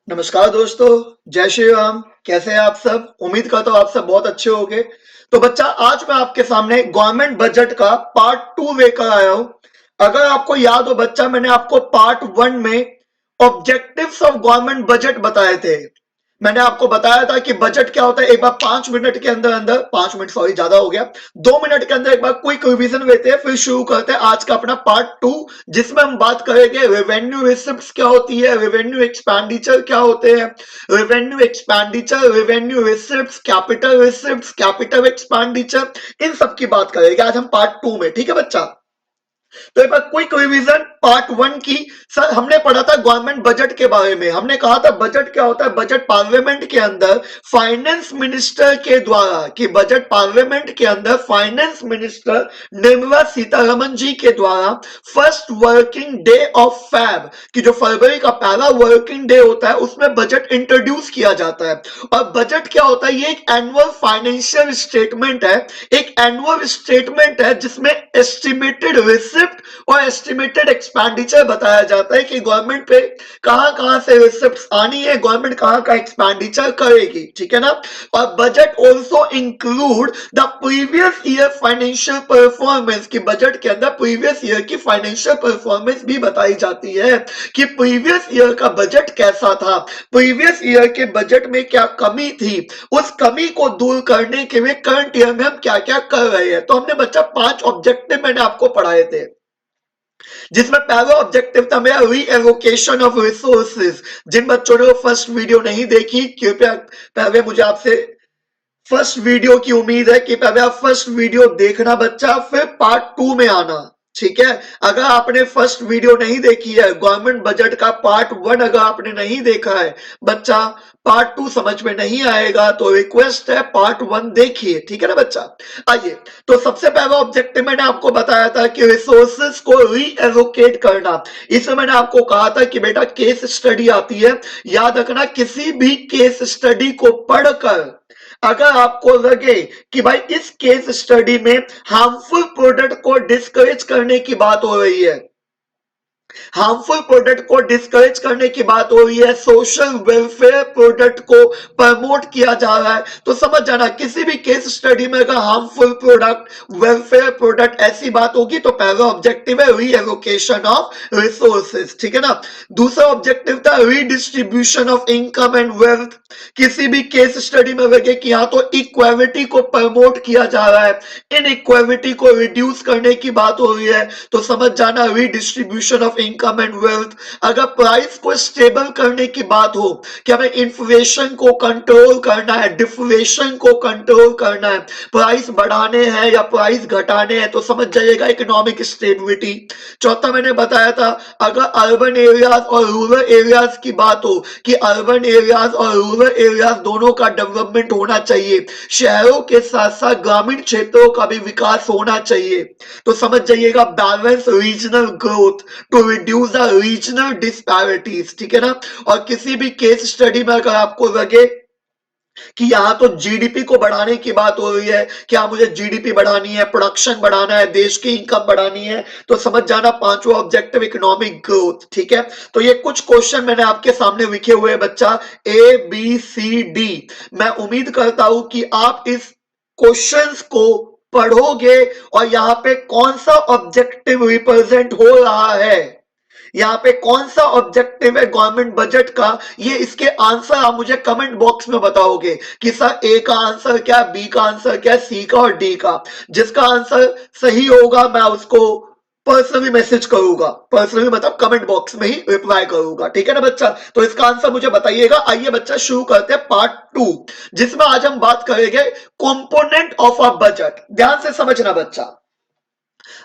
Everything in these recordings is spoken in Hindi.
नमस्कार दोस्तों। जय श्री राम। कैसे हैं आप सब? उम्मीद करता हूं आप सब बहुत अच्छे होंगे। तो बच्चा, आज मैं आपके सामने गवर्नमेंट बजट का पार्ट 2 लेकर आया हूं। अगर आपको याद हो बच्चा, मैंने आपको पार्ट 1 में ऑब्जेक्टिव्स ऑफ गवर्नमेंट बजट बताए थे। मैंने आपको बताया था कि बजट क्या होता है। एक बार 5 मिनट के अंदर अंदर 5 मिनट, सॉरी ज्यादा हो गया, 2 मिनट के अंदर एक बार क्विक रिवीजन लेते हैं, फिर शुरू करते हैं आज का अपना पार्ट 2, जिसमें हम बात करेंगे रेवेन्यू रिसिप्ट्स क्या होती है, रेवेन्यू एक्सपेंडिचर क्या होते हैं, revenue expenditure, revenue receipts, capital expenditure, इन सब की बात करेंगे आज हम पार्ट 2 में। ठीक है बच्चा? तो एक बार क्विक रिवीजन पार्ट 1 की। सर, हमने पढ़ा था गवर्नमेंट बजट के बारे में। हमने कहा था बजट क्या होता है। बजट पार्लियामेंट के अंदर फाइनेंस मिनिस्टर के द्वारा, कि बजट पार्लियामेंट के अंदर फाइनेंस मिनिस्टर निर्मला सीतारमन जी के द्वारा first working day of Feb, कि जो फरवरी का पहला वर्किंग डे होता है, उसमें बजट इंट्रोड्यूस किया जाता है। और बजट क्या होता है? ये एक एनुअल फाइनेंशियल स्टेटमेंट है। एक एनुअल स्टेटमेंट है जिसमें एस्टिमेटेड रिसिप्ट और एस्टिमेटेड एक्सपेंडिचर बताया जाता है कि गवर्नमेंट पे कहां-कहां से रिसिप्ट्स आनी है, गवर्नमेंट कहां का एक्सपेंडिचर करेगी। ठीक है ना? और budget also include the previous year financial performance, की बजट के अंदर प्रीवियस ईयर की फाइनेंशियल परफॉर्मेंस भी बताई जाती है कि प्रीवियस ईयर का बजट कैसा था, प्रीवियस ईयर के बजट में क्या कमी थी, उस कमी को दूर करने के लिए करंट ईयर में हम क्या क्या कर रहे हैं। तो हमने बच्चा 5 ऑब्जेक्टिव मैंने आपको पढ़ाए थे, जिसमें पहला ऑब्जेक्टिव था मेरा रीएलोकेशन ऑफ रिसोर्सेज। जिन बच्चों ने वो फर्स्ट वीडियो नहीं देखी, कृपया पहले मुझे आपसे फर्स्ट वीडियो की उम्मीद है कि पहले आप फर्स्ट वीडियो देखना बच्चा, फिर पार्ट 2 में आना। ठीक है? अगर आपने फर्स्ट वीडियो नहीं देखी है गवर्नमेंट बजट का पार्ट 1, अगर आपने नहीं देखा है बच्चा, पार्ट 2 समझ में नहीं आएगा, तो रिक्वेस्ट है पार्ट 1 देखिए। ठीक है ना बच्चा? आइए, तो सबसे पहला ऑब्जेक्टिव मैंने आपको बताया था कि रिसोर्सेज को रीएलोकेट करना। इसमें मैंने आपको कहा था कि बेटा केस स्टडी आती है, याद रखना, किसी भी केस स्टडी को पढ़कर अगर आपको लगे कि भाई इस केस स्टडी में हार्मफुल प्रोडक्ट को डिस्करेज करने की बात हो रही है, हार्मफुल प्रोडक्ट को डिस्करेज करने की बात हो रही है, सोशल वेलफेयर प्रोडक्ट को प्रमोट किया जा रहा है, तो समझ जाना किसी भी केस स्टडी में अगर हार्मफुल प्रोडक्ट, वेलफेयर प्रोडक्ट ऐसी बात होगी तो पहला ऑब्जेक्टिव है रीएलोकेशन ऑफ रिसोर्सेज। ठीक है ना? दूसरा ऑब्जेक्टिव था redistribution of income and wealth. किसी भी केस स्टडी में लगे कि यहां तो इक्वालिटी को प्रमोट किया जा रहा है, इन इक्वालिटी को रिड्यूस करने की बात हो रही है, तो समझ जाना redistribution of income and wealth. अगर प्राइस को स्टेबल करने की बात हो कि हमें इन्फ्लेशन को कंट्रोल करना है, डिफ्लेशन को कंट्रोल करना है, प्राइस बढ़ाने हैं या प्राइस घटाने हैं, तो समझ जाइएगा इकोनॉमिक स्टेबिलिटी। चौथा मैंने बताया था, अगर अर्बन एरियाज और रूरल एरियाज की बात हो कि अर्बन एरियाज और रूरल एरियाज दोनों का डेवलपमेंट होना चाहिए, शहरों के साथ साथ ग्रामीण क्षेत्रों का भी विकास होना चाहिए, तो समझ जाइएगा balance regional growth to reduce the regional disparities. ठीक है ना? और किसी भी केस स्टडी में अगर आपको लगे कि यहां तो जीडीपी को बढ़ाने की बात हो रही है, क्या मुझे जीडीपी बढ़ानी है, प्रोडक्शन बढ़ाना है, देश की इनकम बढ़ानी है, तो समझ जाना पांचवा ऑब्जेक्टिव इकोनॉमिक ग्रोथ। ठीक है? तो ये कुछ क्वेश्चन मैंने आपके सामने लिखे हुए हैं बच्चा, ए बी सी डी। मैं उम्मीद करता हूं कि आप इस क्वेश्चंस को पढ़ोगे और यहां पे कौन सा ऑब्जेक्टिव रिप्रेजेंट हो रहा है, यहाँ पे कौन सा ऑब्जेक्टिव है गवर्नमेंट बजट का, ये इसके आंसर आप मुझे कमेंट बॉक्स में बताओगे कि सर ए का आंसर क्या, बी का आंसर क्या, सी का और डी का। जिसका आंसर सही होगा मैं उसको पर्सनली मैसेज करूंगा, पर्सनली मतलब कमेंट बॉक्स में ही रिप्लाई करूंगा। ठीक है ना बच्चा? तो इसका आंसर मुझे बताइएगा। आइए बच्चा शुरू करते हैं पार्ट 2, जिसमें आज हम बात करेंगे कंपोनेंट ऑफ अ बजट। ध्यान से समझना बच्चा,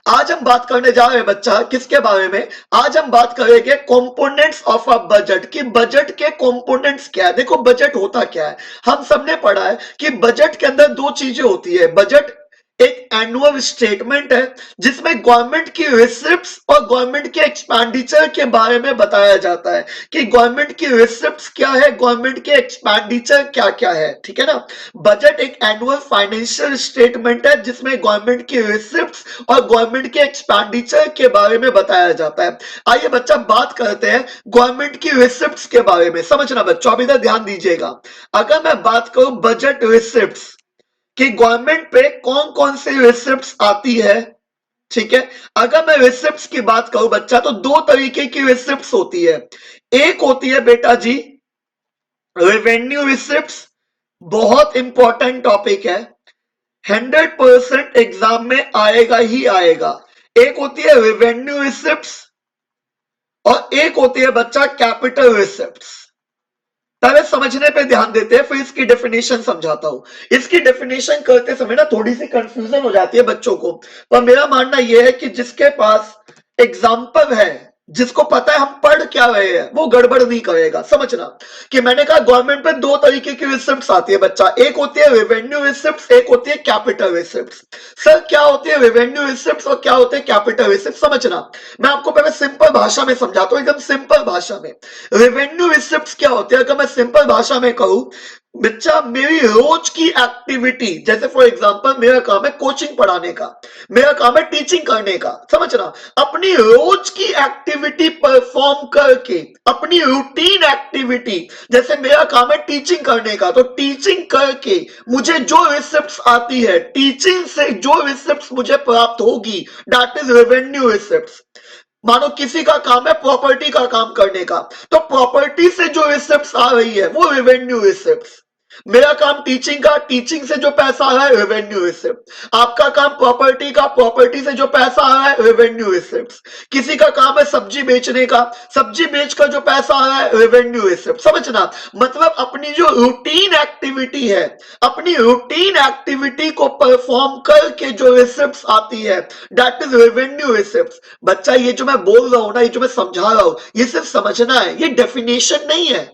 आज हम बात करने जा रहे हैं बच्चा किसके बारे में? आज हम बात करेंगे कंपोनेंट्स ऑफ अ बजट, कि बजट के कंपोनेंट्स क्या है। देखो बजट होता क्या है, हम सबने पढ़ा है कि बजट के अंदर दो चीजें होती है। बजट एक एनुअल स्टेटमेंट है जिसमें गवर्नमेंट की रिसिप्ट्स और गवर्नमेंट के एक्सपेंडिचर के बारे में बताया जाता है कि गवर्नमेंट की रिसिप्ट्स क्या है, गवर्नमेंट के एक्सपेंडिचर क्या क्या है, ठीक है ना। बजट एक एनुअल फाइनेंशियल स्टेटमेंट है जिसमें गवर्नमेंट की रिसिप्ट्स और गवर्नमेंट के एक्सपेंडिचर के बारे में बताया जाता है। आइए बच्चा बात करते हैं गवर्नमेंट की रिसिप्ट्स के बारे में। समझना बच्चों, अब इधर ध्यान दीजिएगा। अगर मैं बात करूं बजट रिसिप्ट्स कि गवर्नमेंट पे कौन कौन सी रिसिप्ट्स आती है, ठीक है। अगर मैं रिसिप्ट्स की बात करूं बच्चा तो दो तरीके की रिसिप्ट्स होती है। एक होती है बेटा जी रेवेन्यू रिसिप्ट्स, बहुत इंपॉर्टेंट टॉपिक है, 100% एग्जाम में आएगा ही आएगा। एक होती है रेवेन्यू रिसिप्ट्स और एक होती है बच्चा कैपिटल रिसिप्ट्स। पहले समझने पे ध्यान देते हैं, फिर इसकी डेफिनेशन समझाता हूं। इसकी डेफिनेशन करते समय ना थोड़ी सी कंफ्यूजन हो जाती है बच्चों को, पर मेरा मानना यह है कि जिसके पास एग्जाम्पल है, जिसको पता है हम पढ़ क्या रहे हैं, वो गड़बड़ नहीं करेगा। समझना कि मैंने कहा गवर्नमेंट पे दो तरीके की रिसिप्ट्स आती है बच्चा, एक होती है रेवेन्यू रिसिप्ट्स, एक होती है कैपिटल रिसिप्ट्स। सर क्या होती है रेवेन्यू रिसिप्ट्स और क्या होते हैं कैपिटल रिसिप्ट्स, समझना। मैं आपको पहले सिंपल भाषा में समझाता हूं, एकदम सिंपल भाषा में। रेवेन्यू रिसिप्ट्स क्या होते हैं, अगर मैं सिंपल भाषा में कहूं बच्चा, मेरी रोज की एक्टिविटी, जैसे फॉर एग्जांपल मेरा काम है कोचिंग पढ़ाने का, मेरा काम है टीचिंग करने का, समझना। अपनी रोज की एक्टिविटी परफॉर्म करके, अपनी रूटीन एक्टिविटी, जैसे मेरा काम है टीचिंग करने का, तो टीचिंग करके मुझे जो रिसिप्ट्स आती है, टीचिंग से जो रिसिप्ट्स मुझे प्राप्त होगी, दैट इज रेवेन्यू रिसिप्ट्स। मानो किसी का काम है प्रॉपर्टी का काम करने का, तो प्रॉपर्टी से जो रिसिप्ट्स आ रही है वो रेवेन्यू रिसिप्ट्स। मेरा काम टीचिंग का, टीचिंग से जो पैसा आ रहा है रेवेन्यू रिसिप्ट। आपका काम प्रॉपर्टी का, प्रॉपर्टी से जो पैसा आ रहा है रेवेन्यू रिसिप्ट। किसी का काम है सब्जी बेचने का, सब्जी बेचकर जो पैसा आ रहा है रेवेन्यू रिसिप्ट। समझना, मतलब अपनी जो रूटीन एक्टिविटी है, अपनी रूटीन एक्टिविटी को परफॉर्म करके जो रिसिप्ट्स आती है, दैट इज रेवेन्यू रिसिप्ट्स। बच्चा ये जो मैं बोल रहा हूं ना, ये जो मैं समझा रहा हूं, ये सिर्फ समझना है, ये डेफिनेशन नहीं है,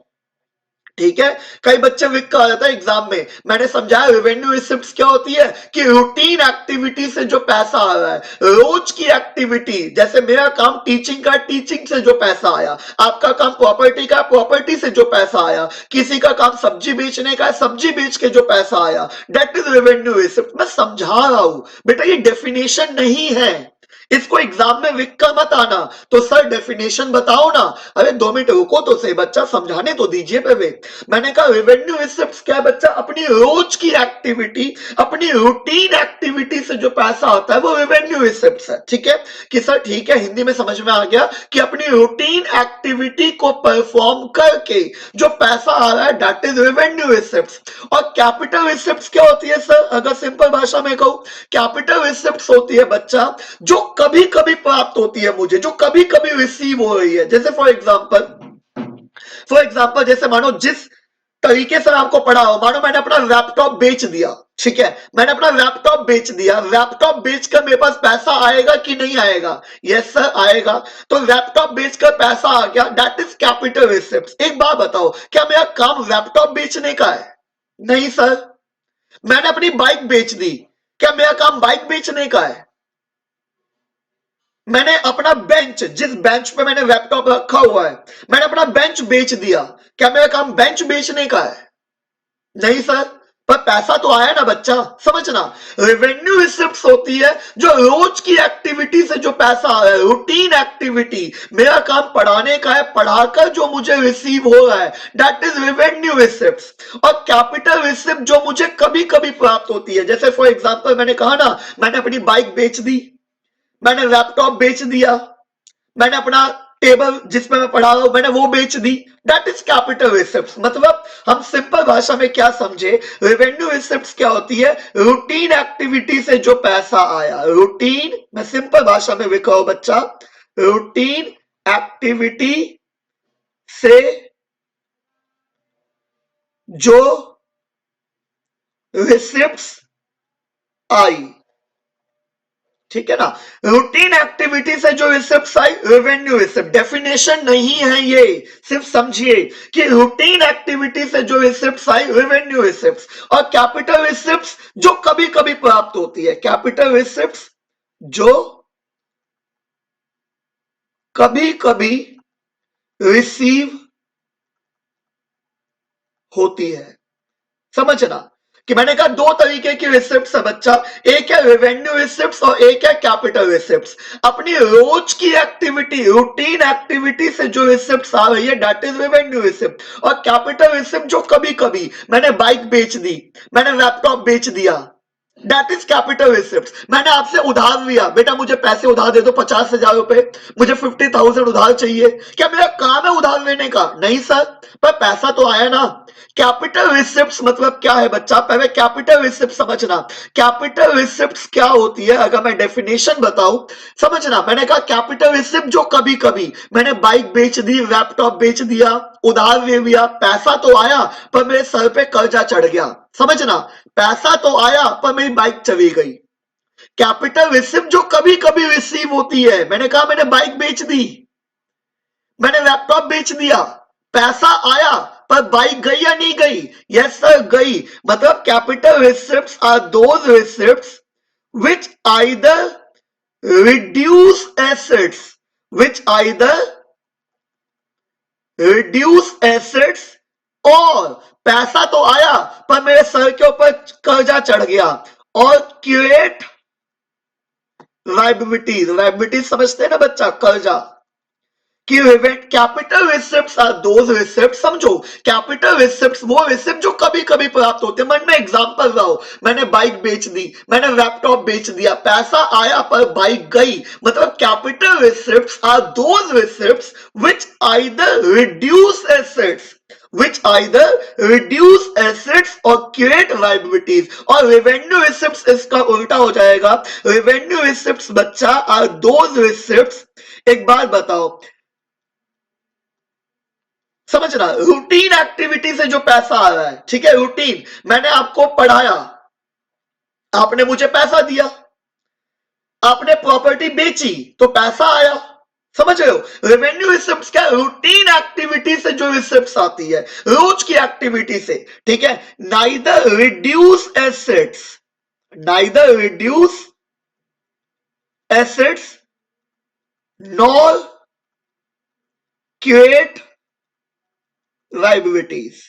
ठीक है। कई बच्चे विक का आ जाता है एग्जाम में, मैंने समझाया रेवेन्यू रिसिप्ट्स क्या होती है कि रूटीन एक्टिविटी से जो पैसा आ रहा है, रोज की एक्टिविटी, जैसे मेरा काम टीचिंग का, टीचिंग से जो पैसा आया, आपका काम प्रॉपर्टी का, प्रॉपर्टी से जो पैसा आया, किसी का काम सब्जी बेचने का है, सब्जी बेच के जो पैसा आया, दैट इज रेवेन्यू रिसिप्ट। मैं समझा रहा हूं बेटा, ये डेफिनेशन नहीं है, इसको एग्जाम में विक कर मत आना। तो सर डेफिनेशन बताओ ना। अरे 2 मिनट रुको तो सही बच्चा, समझाने तो दीजिए पहले। मैंने कहा रेवेन्यू रिसिप्ट्स क्या है बच्चा, अपनी रोज की एक्टिविटी, अपनी रूटीन एक्टिविटी से जो पैसा आता है वो रेवेन्यू रिसिप्ट्स है, ठीक है। कि सर ठीक है, हिंदी में समझ में आ गया कि अपनी रूटीन एक्टिविटी को परफॉर्म करके जो पैसा आ रहा है दैट इज रेवेन्यू रिसिप्ट्स। और कैपिटल रिसिप्ट्स क्या होती है सर, अगर सिंपल भाषा में कहूं, कैपिटल रिसिप्ट्स होती है बच्चा जो कभी कभी प्राप्त होती है मुझे, जो कभी कभी रिसीव हो रही है। जैसे फॉर एग्जाम्पल जैसे मानो जिस तरीके से आपको पढ़ा हो, मानो मैंने अपना लैपटॉप बेच दिया, ठीक है, मैंने अपना लैपटॉप बेच दिया, लैपटॉप बेचकर मेरे पास पैसा आएगा कि नहीं आएगा, यस सर आएगा। तो लैपटॉप बेचकर पैसा आ गया, दैट इज कैपिटल रिसिप्ट। एक बात बताओ, क्या मेरा काम लैपटॉप बेचने का है? नहीं सर। मैंने अपनी बाइक बेच दी, क्या मेरा काम बाइक बेचने का है? मैंने अपना बेंच, जिस बेंच पे मैंने लैपटॉप रखा हुआ है, मैंने अपना बेंच बेच दिया, क्या मेरा काम बेंच बेचने का है? नहीं सर। पर पैसा तो आया ना बच्चा, समझना। रेवेन्यू रिसिप्ट्स होती है जो रोज की एक्टिविटी से जो पैसा आ रहा है, रूटीन एक्टिविटी, मेरा काम पढ़ाने का है, पढ़ाकर जो मुझे रिसीव हो रहा है, दैट इज रेवेन्यू रिसिप्ट्स। और कैपिटल रिसिप्ट जो मुझे कभी कभी प्राप्त होती है, जैसे फॉर एग्जांपल मैंने कहा ना, मैंने अपनी बाइक बेच दी, मैंने लैपटॉप बेच दिया, मैंने अपना टेबल जिसमें मैं पढ़ा रहा हूं मैंने वो बेच दी, दैट इज कैपिटल रिसिप्ट्स। मतलब हम सिंपल भाषा में क्या समझे, रेवेन्यू रिसिप्ट्स क्या होती है, रूटीन एक्टिविटी से जो पैसा आया, रूटीन, मैं सिंपल भाषा में लिखा हूं बच्चा, रूटीन एक्टिविटी से जो रिसिप्ट्स आई, ठीक है ना। रूटीन एक्टिविटी से जो रिसिप्ट आई, रेवेन्यू रिसिप्ट, डेफिनेशन नहीं है ये, सिर्फ समझिए कि रूटीन एक्टिविटी से जो रिसिप्ट आई, रेवेन्यू रिसिप्ट, और कैपिटल रिसिप्ट जो कभी कभी प्राप्त होती है, कैपिटल रिसिप्ट जो कभी कभी रिसीव होती है। समझना कि मैंने कहा दो तरीके की रिसिप्ट है बच्चा, एक है रेवेन्यू रिसिप्ट और एक है कैपिटल रिसिप्ट। अपनी रोज की एक्टिविटी, रूटीन एक्टिविटी से जो रिसिप्ट आ रही है दैट इज रेवेन्यू रिसिप्ट, और कैपिटल रिसिप्ट जो कभी कभी मैंने बाइक बेच दी, मैंने लैपटॉप बेच दिया, दैट इज कैपिटल रिसिप्ट। मैंने आपसे उधार लिया, बेटा मुझे पैसे उधार दे दो 50,000 रुपए, मुझे 50,000 उधार चाहिए, क्या मेरा काम है उधार लेने का? नहीं सर, पर पैसा तो आया ना। कैपिटल रिसिप्ट मतलब क्या है बच्चा, पहले कैपिटल रिसिप्ट समझना। कैपिटल रिसिप्ट क्या होती है अगर मैं डेफिनेशन बताऊं, समझना। मैंने कहा कैपिटल रिसिप्ट जो कभी कभी मैंने बाइक बेच दी, लैपटॉप बेच दिया, उधार ले लिया, पैसा तो आया पर मेरे सर पे कर्जा चढ़ गया। समझना, पैसा तो आया पर मेरी बाइक चली गई। कैपिटल रिसिप्ट जो कभी कभी रिसीव होती है, मैंने कहा मैंने बाइक बेच दी, मैंने लैपटॉप बेच दिया, पैसा आया पर बाइक गई या नहीं गई? यस सर गई। मतलब capital receipts are those receipts which either reduce assets, which either reduce assets, और पैसा तो आया पर मेरे सर के ऊपर कर्जा चढ़ गया, और क्रिएट लायबिलिटीज। लायबिलिटीज समझते हैं ना बच्चा, कर्जा। कि capital receipts are those receipt, समझो कैपिटल रिसिप्ट्स वो रिसिप्ट जो कभी कभी प्राप्त होते हैं। मन में एग्जांपल लाओ, मैंने बाइक बेच दी, मैंने लैपटॉप बेच दिया, पैसा आया पर बाइक गई। मतलब capital receipts are those receipts which either reduce assets, which either reduce assets or create liabilities, और revenue receipts इसका उल्टा हो जाएगा। revenue receipts बच्चा are those receipts, एक बात बताओ, समझना, रूटीन एक्टिविटी से जो पैसा आ रहा है, ठीक है, रूटीन, मैंने आपको पढ़ाया, आपने मुझे पैसा दिया, आपने प्रॉपर्टी बेची तो पैसा आया। समझ रहे हो, रेवेन्यू रिसिप्ट क्या, रूटीन एक्टिविटी से जो रिसिप्ट आती है, रोज की एक्टिविटी से, ठीक है। Neither reduce assets, neither reduce assets nor create liabilities.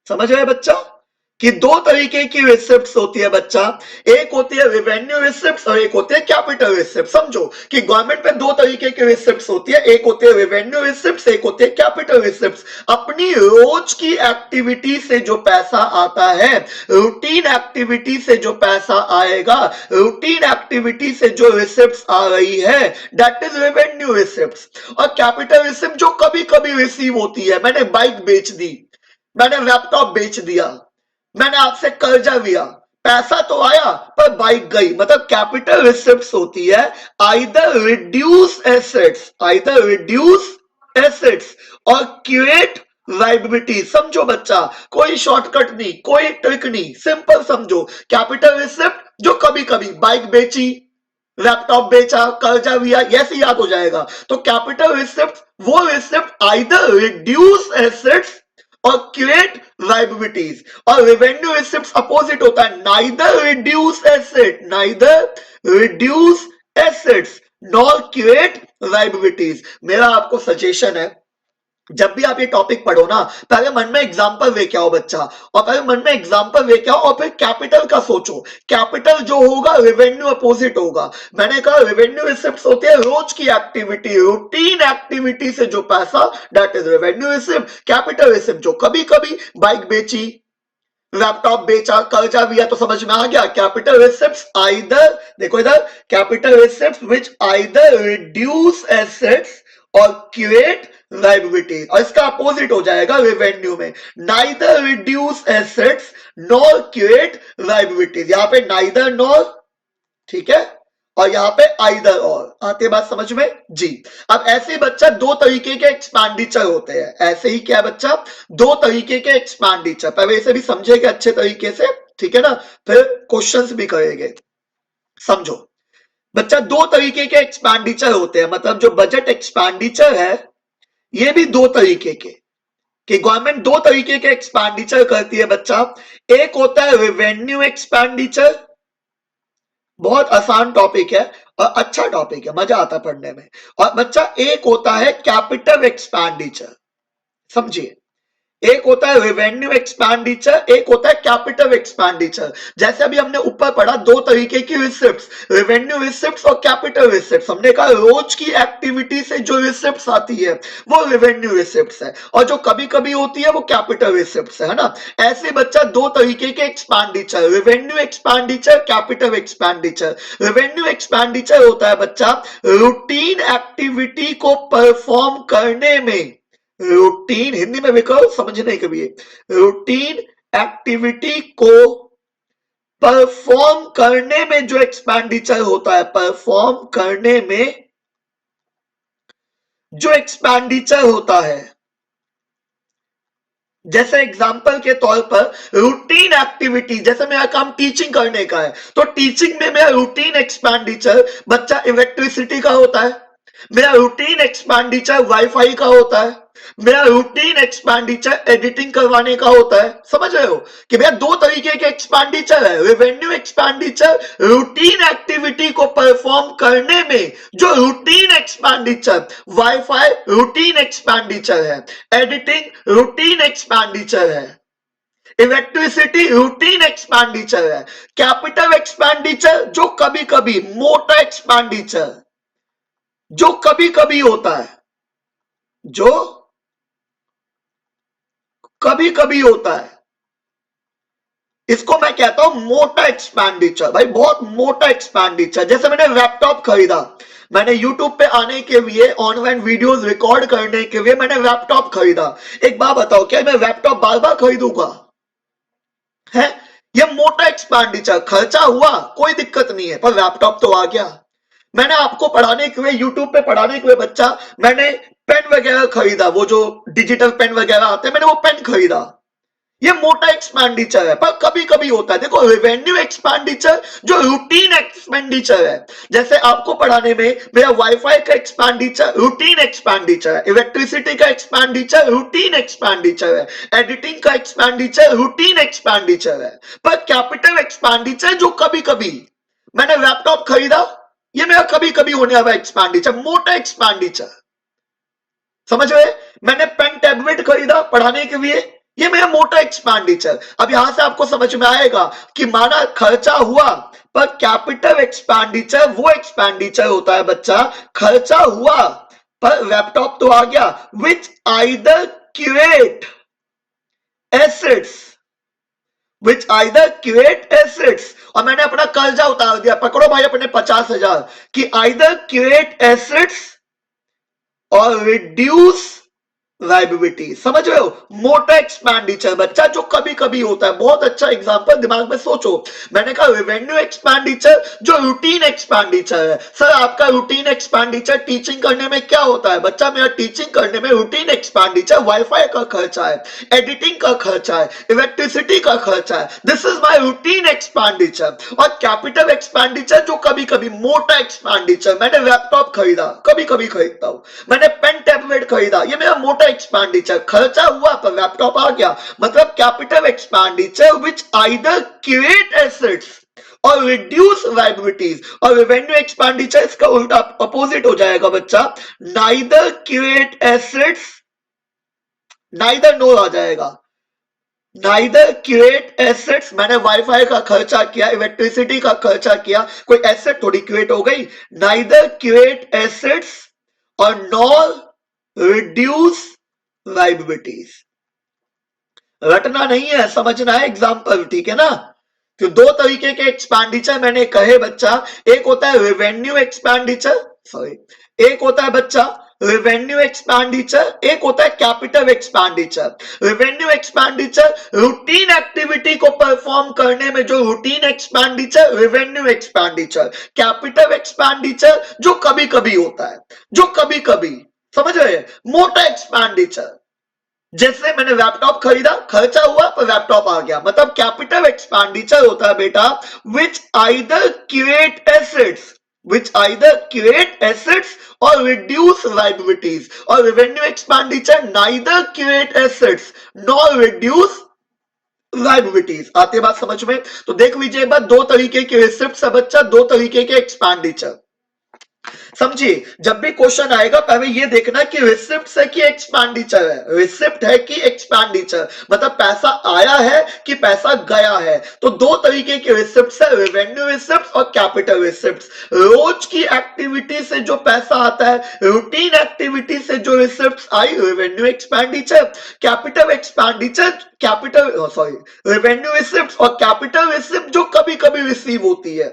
समझ रहे बच्चा कि दो तरीके की रिसिप्ट्स होती है बच्चा, एक होती है रेवेन्यू रिसिप्ट्स और एक होती है कैपिटल रिसिप्ट। समझो कि गवर्नमेंट पे दो तरीके की रिसिप्ट्स होती है, एक होती है रेवेन्यू रिसिप्ट्स, एक होती है कैपिटल रिसिप्ट्स। अपनी रोज की एक्टिविटी से जो पैसा आता है, रूटीन एक्टिविटी से जो पैसा आएगा, रूटीन एक्टिविटी से जो रिसिप्ट्स आ रही है दैट इज रेवेन्यू रिसिप्ट्स। और कैपिटल रिसिप्ट जो कभी कभी रिसीव होती है, मैंने बाइक बेच दी, मैंने लैपटॉप बेच दिया, मैंने आपसे कर्जा लिया, पैसा तो आया पर बाइक गई। मतलब कैपिटल रिसिप्ट्स होती है either reduce assets, either reduce assets और क्रिएट लायबिलिटी। समझो बच्चा, कोई शॉर्टकट नहीं, कोई ट्रिक नहीं, सिंपल समझो। कैपिटल रिसिप्ट जो कभी कभी बाइक बेची, लैपटॉप बेचा, कर्जा लिया, ऐसे याद हो जाएगा। तो कैपिटल रिसिप्ट वो रिसिप्ट आइदर रिड्यूस एसेट्स और क्रिएट लायबिलिटीज, और रेवेन्यू रिसिप्ट अपोजिट होता है, neither reduce asset, neither reduce assets nor create liabilities. मेरा आपको सजेशन है, जब भी आप ये टॉपिक पढ़ो ना, पहले मन में एग्जांपल लेके आओ बच्चा, और पहले मन में एग्जांपल लेके आओ और फिर कैपिटल का सोचो। कैपिटल जो होगा रेवेन्यू अपोजिट होगा। मैंने कहा रेवेन्यू रिसिप्ट होते हैं रोज की एक्टिविटी, रूटीन एक्टिविटी से जो पैसा, that is revenue receipt. Capital receipt जो कभी कभी बाइक बेची, लैपटॉप बेचा, कर्जा लिया, तो समझ में आ गया। कैपिटल रिसिप्ट्स आइदर, देखो इधर, capital receipts which either reduce assets और क्रिएट लायबिलिटीज, और इसका अपोजिट हो जाएगा रेवेन्यू में, neither reduce assets nor create liabilities. यहां पे नाइदर नॉर, ठीक है, और यहां पे आइदर और। आते बात समझ में जी। अब ऐसे ही बच्चा दो तरीके के एक्सपेंडिचर होते हैं, ऐसे ही क्या बच्चा, दो तरीके के एक्सपेंडिचर, पहले इसे भी समझेगा अच्छे तरीके से, ठीक है ना, फिर क्वेश्चंस भी करेंगे। समझो बच्चा, दो तरीके के एक्सपेंडिचर होते हैं, मतलब जो बजट एक्सपेंडिचर है ये भी दो तरीके के, कि गवर्नमेंट दो तरीके के एक्सपेंडिचर करती है बच्चा। एक होता है रेवेन्यू एक्सपेंडिचर, बहुत आसान टॉपिक है और अच्छा टॉपिक है, मजा आता पढ़ने में। और बच्चा एक होता है कैपिटल एक्सपेंडिचर, समझिए, एक होता है रेवेन्यू एक्सपेंडिचर, एक होता है कैपिटल एक्सपेंडिचर। जैसे अभी हमने ऊपर पढ़ा दो तरीके की रिसिप्ट्स, रेवेन्यू रिसिप्ट्स और कैपिटल रिसिप्ट्स। हमने कहा रोज की एक्टिविटी से जो रिसिप्ट्स आती है वो रेवेन्यू रिसिप्ट्स है, और जो कभी कभी होती है वो कैपिटल रिसिप्ट्स है ना। ऐसे बच्चा दो तरीके के expenditure, revenue expenditure, capital expenditure. Revenue expenditure होता है बच्चा रूटीन एक्टिविटी को परफॉर्म करने में, रूटीन हिंदी में विकल्प समझने के लिए, रूटीन एक्टिविटी को परफॉर्म करने में जो एक्सपेंडिचर होता है, परफॉर्म करने में जो एक्सपेंडिचर होता है। जैसे एग्जांपल के तौर पर रूटीन एक्टिविटी, जैसे मेरा काम टीचिंग करने का है, तो टीचिंग में मेरा रूटीन एक्सपेंडिचर बच्चा इलेक्ट्रिसिटी का होता है, मेरा रूटीन एक्सपेंडिचर वाईफाई का होता है, मेरा रूटीन एक्सपेंडिचर एडिटिंग करवाने का होता है। समझ रहे हो कि भैया दो तरीके के एक्सपेंडिचर है। रेवेन्यू एक्सपेंडिचर रूटीन एक्टिविटी को परफॉर्म करने में जो routine expenditure, wifi routine expenditure है, एडिटिंग रूटीन एक्सपेंडिचर है, इलेक्ट्रिसिटी रूटीन एक्सपेंडिचर है। कैपिटल एक्सपेंडिचर जो कभी कभी, मोटा एक्सपेंडिचर जो कभी कभी होता है, जो कभी कभी होता है, इसको मैं कहता हूं मोटा एक्सपेंडिचर। भाई बहुत मोटा एक्सपेंडिचर। जैसे मैंने लैपटॉप खरीदा, मैंने यूट्यूब पे आने के लिए, ऑनलाइन वीडियोस रिकॉर्ड करने के लिए मैंने लैपटॉप खरीदा। एक बात बताओ, क्या मैं लैपटॉप बार बार खरीदूंगा? है ये मोटा एक्सपेंडिचर, खर्चा हुआ कोई दिक्कत नहीं है, पर लैपटॉप तो आ गया। मैंने आपको पढ़ाने के लिए, यूट्यूब पे पढ़ाने के लिए बच्चा, मैंने पेन वगैरह खरीदा, वो जो डिजिटल पेन वगैरह आते हैं, मैंने वो पेन खरीदा। ये मोटा एक्सपेंडिचर है, पर कभी कभी होता है। देखो रेवेन्यू एक्सपेंडिचर जो रूटीन एक्सपेंडिचर है, जैसे आपको पढ़ाने में मेरा वाईफाई का एक्सपेंडिचर रूटीन एक्सपेंडिचर है, इलेक्ट्रिसिटी का एक्सपेंडिचर रूटीन एक्सपेंडिचर है, एडिटिंग का एक्सपेंडिचर रूटीन एक्सपेंडिचर है। पर कैपिटल एक्सपेंडिचर जो कभी कभी, मैंने लैपटॉप खरीदा, ये मेरा कभी कभी होने वाला एक्सपेंडिचर, मोटा एक्सपेंडिचर। समझ रहे? मैंने पेन टैबलेट खरीदा पढ़ाने के लिए, ये मेरा मोटा एक्सपेंडिचर। अब यहां से आपको समझ में आएगा कि माना खर्चा हुआ, पर कैपिटल एक्सपेंडिचर वो एक्सपेंडिचर होता है बच्चा, खर्चा हुआ पर लैपटॉप तो आ गया, विच आइदर क्रिएट एसेट्स, विच आइदर क्रिएट एसेट्स, और मैंने अपना कर्जा उतार दिया, पकड़ो भाई अपने 50,000, कि आइदर क्रिएट एसेट्स और रिड्यूस लाइबिलिटी। समझ रहे हो? मोटा एक्सपेंडिचर बच्चा जो कभी कभी होता है। बहुत अच्छा एग्जांपल दिमाग में सोचो। मैंने कहा रेवेन्यू एक्सपेंडिचर जो रूटीन एक्सपेंडिचर है। सर आपका रूटीन एक्सपेंडिचर टीचिंग करने में क्या होता है? बच्चा मेरा टीचिंग करने में रूटीन एक्सपेंडिचर वाईफाई का खर्चा है, एडिटिंग का खर्चा है, इलेक्ट्रिसिटी का खर्चा है, this is my routine expenditure. और कैपिटल एक्सपेंडिचर जो कभी कभी, मोटा एक्सपेंडिचर, मैंने लैपटॉप खरीदा, कभी कभी खरीदता हूं, मैंने पेन टैबलेट खरीदा, ये मेरा मोटा एक्सपेंडिचर, खर्चा हुआ पर लैपटॉप आ गया, मतलब capital expenditure which either create assets और रिड्यूस लायबिलिटीज। और रेवेन्यू एक्सपेंडिचर इसका उल्टा अपोजिट हो जाएगा बच्चा, neither create assets, neither no आ जाएगा, नाइदर क्रिएट एसेट्स। मैंने वाईफाई का खर्चा किया, इलेक्ट्रिसिटी का खर्चा किया, कोई एसेट थोड़ी क्रिएट हो गई। नाइदर क्रिएट एसेट्स और नॉर रिड्यूस लाइबिलिटीज। रटना नहीं है, समझना है एग्जांपल, ठीक है ना? तो दो तरीके के एक्सपेंडिचर मैंने कहे बच्चा, एक होता है रेवेन्यू एक्सपेंडिचर, सॉरी, एक होता है बच्चा रेवेन्यू एक्सपेंडिचर, एक होता है capital expenditure. Revenue expenditure routine activity को परफॉर्म करने में जो routine expenditure, revenue expenditure. Capital expenditure जो कभी कभी होता है, जो कभी कभी, समझ रहे हैं? मोटा एक्सपेंडिचर, जैसे मैंने लैपटॉप खरीदा, खर्चा हुआ पर लैपटॉप आ गया, मतलब कैपिटल एक्सपेंडिचर होता है बेटा which either create assets, which either create assets or reduce liabilities, or revenue expenditure neither create assets nor reduce liabilities. आते बात समझ में? तो देख लीजिए एक बार, दो तरीके के रिसिप्ट है बच्चा, दो तरीके के एक्सपेंडिचर। समझिए, जब भी क्वेश्चन आएगा पहले ये देखना कि रिसिप्ट है कि एक्सपेंडिचर है, रिसिप्ट है कि एक्सपेंडिचर, मतलब पैसा आया है कि पैसा गया है। तो दो तरीके के रिसिप्ट है, रेवेन्यू रिसिप्ट और कैपिटल रिसिप्ट। रोज की एक्टिविटी से जो पैसा आता है, रूटीन एक्टिविटी से जो रिसिप्ट आई, revenue expenditure. Capital expenditure, capital sorry revenue receipt और कैपिटल रिसिप्ट जो कभी कभी रिसीव होती है।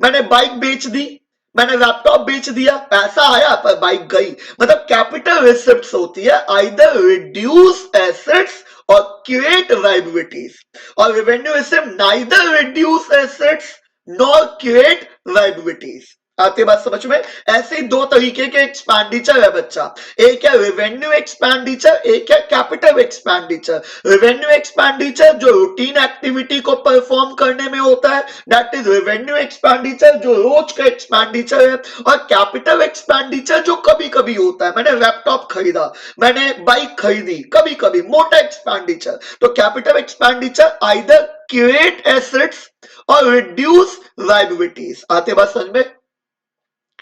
मैंने बाइक बेच दी, मैंने लैपटॉप बेच दिया, पैसा आया पर बाइक गई, मतलब कैपिटल रिसिप्ट्स होती है आइदर रिड्यूस एसेट्स और क्रिएट लायबिलिटीज, और revenue receipt neither reduce assets nor create liabilities. आती बात समझ में? ऐसे ही दो तरीके के एक्सपेंडिचर है बच्चा, एक है रेवेन्यू एक्सपेंडिचर, एक है कैपिटल एक्सपेंडिचर। रेवेन्यू एक्सपेंडिचर जो रूटीन एक्टिविटी को परफॉर्म करने में होता है, दैट इज रेवेन्यू एक्सपेंडिचर जो रोज का एक्सपेंडिचर है। और कैपिटल एक्सपेंडिचर जो कभी कभी होता है, मैंने लैपटॉप खरीदा, मैंने बाइक खरीदी, कभी कभी मोटा एक्सपेंडिचर। तो capital expenditure either create assets और रिड्यूस लायबिलिटीज। आते बात समझ में?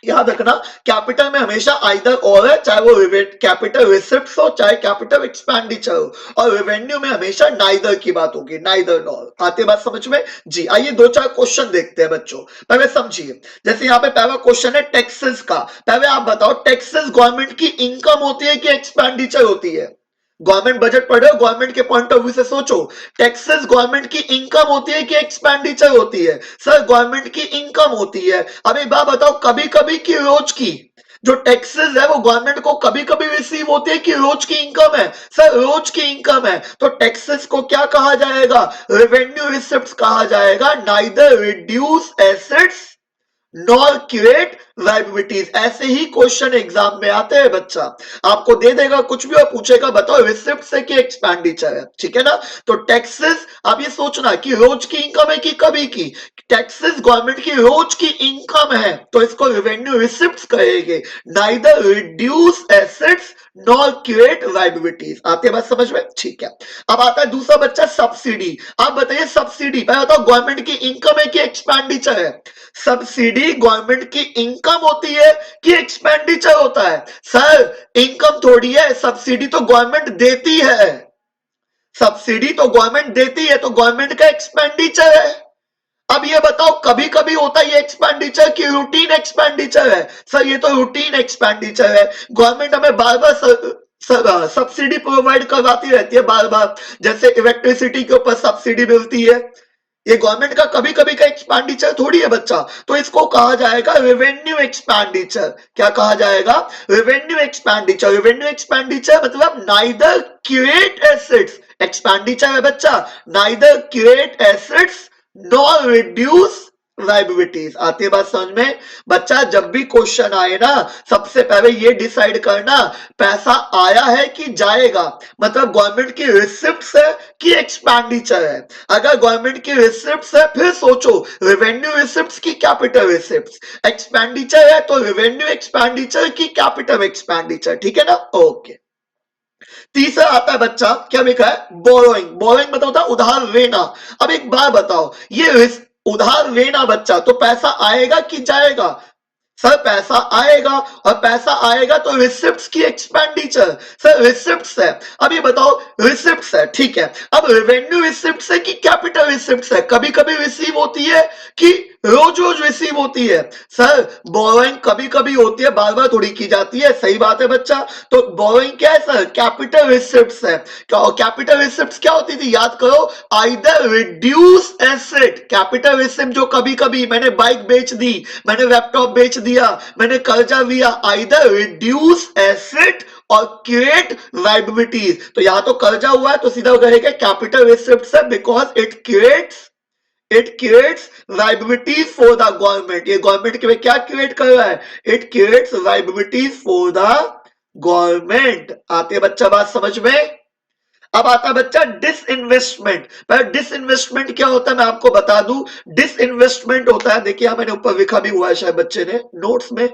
याद रखना, कैपिटल में हमेशा आइदर और है, चाहे वो कैपिटल रिसिप्ट्स हो चाहे कैपिटल एक्सपेंडिचर हो, और रेवेन्यू में हमेशा नाइदर की बात होगी, नाइदर नॉर। आते बात समझ में? जी आइए दो चार क्वेश्चन देखते हैं बच्चों, पहले समझिए। जैसे यहाँ पे पहला क्वेश्चन है टैक्सेस का। पहले आप बताओ, टैक्सेस गवर्नमेंट की इनकम होती है कि एक्सपेंडिचर होती है? गवर्नमेंट बजट पढ़ रहे हो, गवर्नमेंट के पॉइंट ऑफ व्यू से सोचो, टैक्सेस गवर्नमेंट की इनकम होती है कि एक्सपेंडिचर होती है? सर गवर्नमेंट की इनकम होती है। अब एक बात बताओ, कभी कभी की रोज की जो टैक्सेस है वो गवर्नमेंट को कभी कभी रिसीव होती है कि रोज की इनकम है? सर रोज की इनकम है, तो टैक्सेस को क्या कहा जाएगा? रेवेन्यू रिसिप्ट्स कहा जाएगा, neither reduce assets nor create liabilities. ऐसे ही क्वेश्चन एग्जाम में आते हैं बच्चा, आपको दे देगा कुछ भी और पूछेगा बताओ रिसिप्ट से कि एक्सपेंडिचर है, ठीक है ना? तो टैक्सेस, आप ये सोचना कि रोज की इनकम है कि कभी की। टैक्सेस गवर्नमेंट की रोज की इनकम है तो इसको रेवेन्यू रिसिप्ट्स कहेंगे, neither reduce assets nor create liabilities. आते बात समझ में? ठीक है। अब आता है दूसरा बच्चा, सब्सिडी। आप बताइए सब्सिडी, पहले बताओ गवर्नमेंट की इनकम है कि एक्सपेंडिचर है? सब्सिडी गवर्नमेंट की इनकम होती है कि एक्सपेंडिचर होता है? सर इनकम थोड़ी है, सब्सिडी तो गवर्नमेंट देती है, सब्सिडी तो गवर्नमेंट देती है, तो गवर्नमेंट का एक्सपेंडिचर है। अब ये बताओ कभी कभी होता है ये एक्सपेंडिचर की रूटीन एक्सपेंडिचर है? सर ये तो रूटीन एक्सपेंडिचर है, गवर्नमेंट हमें बार बार सब्सिडी प्रोवाइड करवाती रहती है बार बार, जैसे इलेक्ट्रिसिटी के ऊपर सब्सिडी मिलती है, ये गवर्नमेंट का कभी कभी का एक्सपेंडिचर थोड़ी है बच्चा। तो इसको कहा जाएगा रेवेन्यू एक्सपेंडिचर। क्या कहा जाएगा? Revenue expenditure. रेवेन्यू एक्सपेंडिचर मतलब नाइदर क्रिएट एसेट्स, एक्सपेंडिचर है बच्चा, neither create assets nor reduce liabilities. आती है बात समझ में? बच्चा जब भी क्वेश्चन आए ना, सबसे पहले ये डिसाइड करना पैसा आया है कि जाएगा, मतलब गवर्नमेंट की रिसिप्ट्स है कि एक्सपेंडिचर है। अगर गवर्नमेंट की रिसिप्ट्स है फिर सोचो रेवेन्यू रिसिप्ट्स की कैपिटल रिसिप्ट्स, एक्सपेंडिचर है तो रेवेन्यू एक्सपेंडिचर की कैपिटल एक्सपेंडिचर, ठीक है ना? ओके। तीसरा आता है बच्चा, क्या लिखा है? बोरोइंग। बोरोइंग मतलब होता है उधार लेना। अब एक बात बताओ, ये उधार लेना बच्चा तो पैसा आएगा कि जाएगा? सर पैसा आएगा, और पैसा आएगा तो रिसिप्ट्स की एक्सपेंडिचर। सर रिसिप्ट्स है, अब ये बताओ रिसिप्ट्स है, ठीक है। अब रेवेन्यू रिसिप्ट्स है कि कैपिटल रिसिप्ट्स है? कभी कभी रिसीव होती है कि रोज रोज रिसीव होती है? सर बोरोइंग कभी कभी होती है, बार बार थोड़ी की जाती है, सही बात है बच्चा। तो बोरोइंग क्या है सर? कैपिटल रिसिप्ट्स है। कैपिटल रिसिप्ट्स क्या होती थी याद करो, either reduce asset. Capital receipt जो कभी कभी, मैंने बाइक बेच दी, मैंने लैपटॉप बेच दिया, मैंने कर्जा लिया, आइदर रिड्यूस एसेट और क्रिएट लायबिलिटीज। तो यहां तो कर्जा हुआ है तो सीधा कहेगा कैपिटल रिसिप्ट्स है, because it creates liabilities for the government. ये गवर्नमेंट के लिए क्या क्रिएट कर रहा है? It creates liabilities for the government. आते बच्चा बात समझ में? अब आता है बच्चा डिसइन्वेस्टमेंट। पर डिसइन्वेस्टमेंट क्या होता है मैं आपको बता दूं। डिसइन्वेस्टमेंट होता है, देखिए मैंने ऊपर लिखा भी हुआ है शायद बच्चे ने नोट्स में,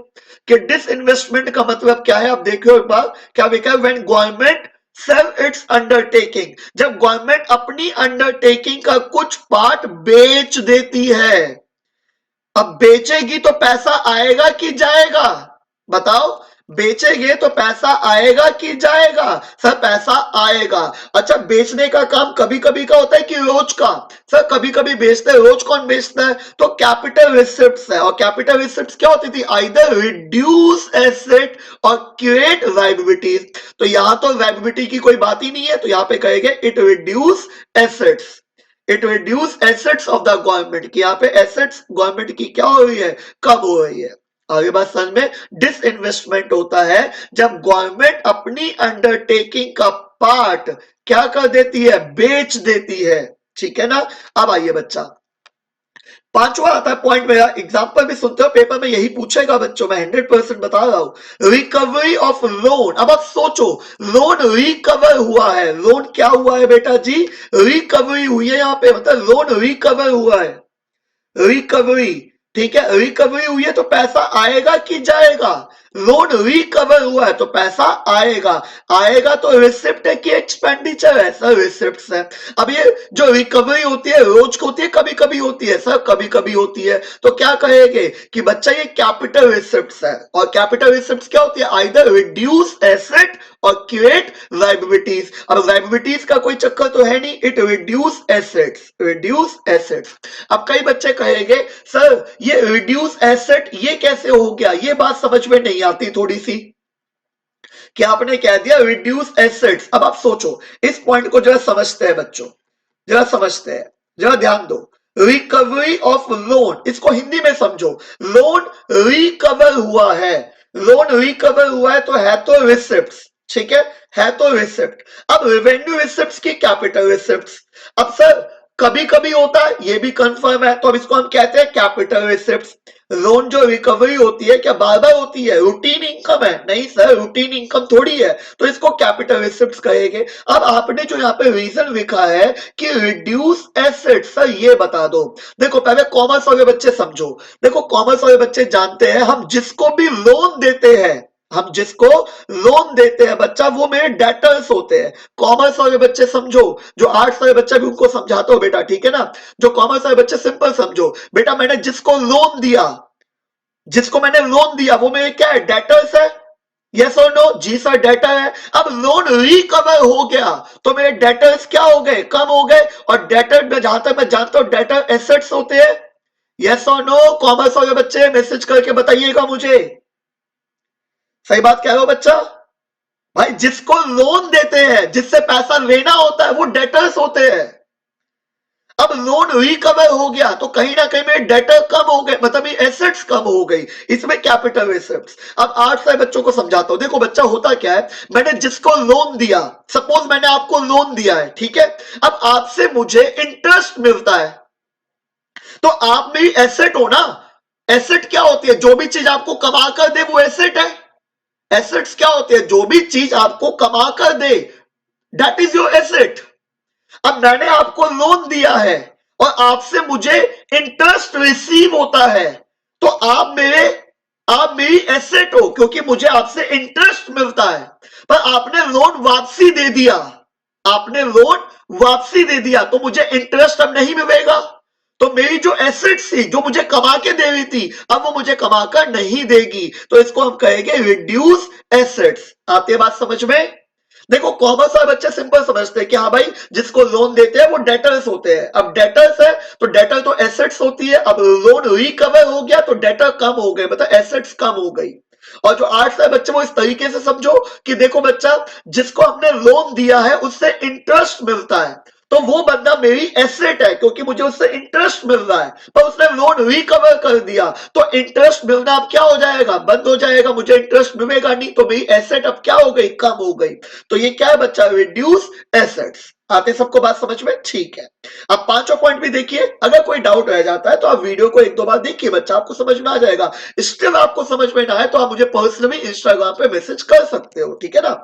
कि डिसइन्वेस्टमेंट का मतलब क्या है। आप देखियो एक बार क्या लिखा है, when government sell its undertaking, जब गवर्नमेंट अपनी अंडरटेकिंग का कुछ पार्ट बेच देती है। अब बेचेगी तो पैसा आएगा कि जाएगा, बताओ। बेचेंगे तो पैसा आएगा कि जाएगा। सर पैसा आएगा। अच्छा बेचने का काम कभी कभी का होता है कि रोज का। सर कभी कभी बेचते हैं, रोज कौन बेचता है, तो कैपिटल रिसिप्ट्स है। और कैपिटल रिसिप्ट्स क्या होती थी, आइदर रिड्यूस एसेट और क्रिएट लायबिलिटीज। तो यहां तो लायबिलिटी की कोई बात ही नहीं है, तो यहां पे कहेंगे it reduce assets, it reduce assets of the government, की यहाँ पे एसेट्स गवर्नमेंट की क्या हो रही है, कम हो रही है। आगे बात समझ में। डिसइन्वेस्टमेंट होता है जब गवर्नमेंट अपनी अंडरटेकिंग का पार्ट क्या कर देती है, बेच देती है। ठीक है ना। अब आइए बच्चा, पांचवा आता है पॉइंट, मेरा एग्जांपल भी सुनते हो, पेपर में यही पूछेगा बच्चों, मैं 100% बता रहा हूं। Recovery of loan. अब आप सोचो, लोन रिकवर हुआ है, लोन क्या हुआ है बेटा जी, रिकवरी हुई है। यहां पे मतलब लोन रिकवर हुआ है, रिकवरी। ठीक है, रिकवरी हुई है तो पैसा आएगा कि जाएगा, लोन रिकवर हुआ है तो पैसा आएगा। आएगा तो रिसिप्ट है कि एक्सपेंडिचर है, सर रिसिप्ट है। अब ये जो रिकवरी होती है रोज को होती है, कभी कभी होती है, सर कभी कभी होती है, तो क्या कहेंगे कि बच्चा ये कैपिटल रिसिप्ट है। और कैपिटल रिसिप्ट क्या होती है, आइदर रिड्यूस एसेट और क्रिएट लायबिलिटीज। अब लायबिलिटीज का कोई चक्कर तो है नहीं, it reduce assets, reduce assets. अब कई बच्चे कहेंगे सर ये रिड्यूस एसेट ये कैसे हो गया, ये बात समझ में नहीं आती थोड़ी सी, कि आपने कह दिया रिड्यूस एसेट्स। अब आप सोचो, इस पॉइंट को जरा समझते हैं बच्चों, जरा समझते हैं, जरा ध्यान दो। रिकवरी ऑफ लोन, इसको हिंदी में समझो। लोन रिकवर हुआ है, लोन रिकवर हुआ है तो रिसिप्ट्स। ठीक है तो रिसिप्ट। अब रेवेन्यू रिसिप्ट्स की कैपिटल रिसिप्ट्स। अब सर कभी कभी होता है, ये भी कंफर्म है, तो अब इसको हम कहते हैं कैपिटल रिसिप्ट्स। लोन जो रिकवरी होती है क्या बार बार होती है, रूटीन इनकम है, नहीं सर रूटीन इनकम थोड़ी है, तो इसको कैपिटल रिसिप्ट्स कहेंगे। अब आपने जो यहाँ पे रीजन लिखा है कि रिड्यूस एसेट, सर ये बता दो। देखो पहले कॉमर्स वाले बच्चे समझो, देखो कॉमर्स वाले बच्चे जानते हैं हम जिसको भी लोन देते हैं, हम जिसको लोन देते हैं बच्चा वो मेरे डेटर्स होते हैं। कॉमर्स वाले बच्चे समझो, जो आर्ट्स वाले बच्चा भी उनको समझाता हो बेटा, ठीक है ना। जो कॉमर्स वाले बच्चे सिंपल समझो बेटा, मैंने जिसको लोन दिया, जिसको मैंने लोन दिया वो मेरे क्या है, डेटर्स है। यस और नो, जी सर डेटर है। अब लोन रिकवर हो गया तो मेरे डेटर्स क्या हो गए, कम हो गए। और डेटर में जहां तक मैं जानता हूं डेटर एसेट्स होते हैं। यस और नो, कॉमर्स वाले बच्चे मैसेज करके बताइएगा मुझे, सही बात कह रहे हो बच्चा। भाई जिसको लोन देते हैं, जिससे पैसा लेना होता है वो डेटर्स होते हैं। अब लोन रिकवर हो गया तो कहीं ना कहीं में डेटर कम हो गए, मतलब एसेट्स कम हो गई, इसमें कैपिटल एसेट्स। अब 8 साल बच्चों को समझाता हूं, देखो बच्चा होता क्या है, मैंने जिसको लोन दिया, सपोज मैंने आपको लोन दिया है, ठीक है। अब आपसे मुझे इंटरेस्ट मिलता है, तो आप मेरी एसेट हो ना। एसेट क्या होती है, जो भी चीज आपको कमा कर दे वो एसेट है। एसेट्स क्या होते हैं, जो भी चीज आपको कमा कर दे, दैट इज योर एसेट। अब मैंने आपको लोन दिया है और आपसे मुझे इंटरेस्ट रिसीव होता है, तो आप मेरी एसेट हो, क्योंकि मुझे आपसे इंटरेस्ट मिलता है। पर आपने लोन वापसी दे दिया, आपने लोन वापसी दे दिया तो मुझे इंटरेस्ट अब नहीं मिलेगा। तो मेरी जो एसेट्स थी, जो मुझे कमा के दे रही थी, अब वो मुझे कमा कर नहीं देगी, तो इसको हम कहेंगे रिड्यूस एसेट्स। आती है बात समझ में। देखो कॉमर्स वाले बच्चे सिंपल समझते हैं कि हाँ भाई जिसको लोन देते हैं वो डेटर्स होते हैं। अब डेटर्स है तो डेटर तो एसेट्स होती है, अब लोन रिकवर हो गया तो डेटर कम हो गए, मतलब एसेट्स कम हो गई। और जो 8 साल बच्चे वो इस तरीके से समझो कि देखो बच्चा, जिसको हमने लोन दिया है उससे इंटरेस्ट मिलता है, तो वो बंदा मेरी एसेट है क्योंकि मुझे उससे इंटरेस्ट मिल रहा है। पर उसने लोन रिकवर कर दिया तो इंटरेस्ट मिलना अब क्या हो जाएगा, बंद हो जाएगा, मुझे इंटरेस्ट मिलेगा नहीं, तो मेरी एसेट अब क्या हो गई, कम हो गई। तो ये क्या है बच्चा, रिड्यूस एसेट्स। आते सबको बात समझ में, ठीक है। अब पांचों पॉइंट भी देखिए, अगर कोई डाउट रह जाता है तो आप वीडियो को 1-2 बार देखिए बच्चा, आपको समझ में आ जाएगा। स्टिल आपको समझ में ना आए तो आप मुझे पर्सनली इंस्टाग्राम पे मैसेज कर सकते हो, ठीक है ना।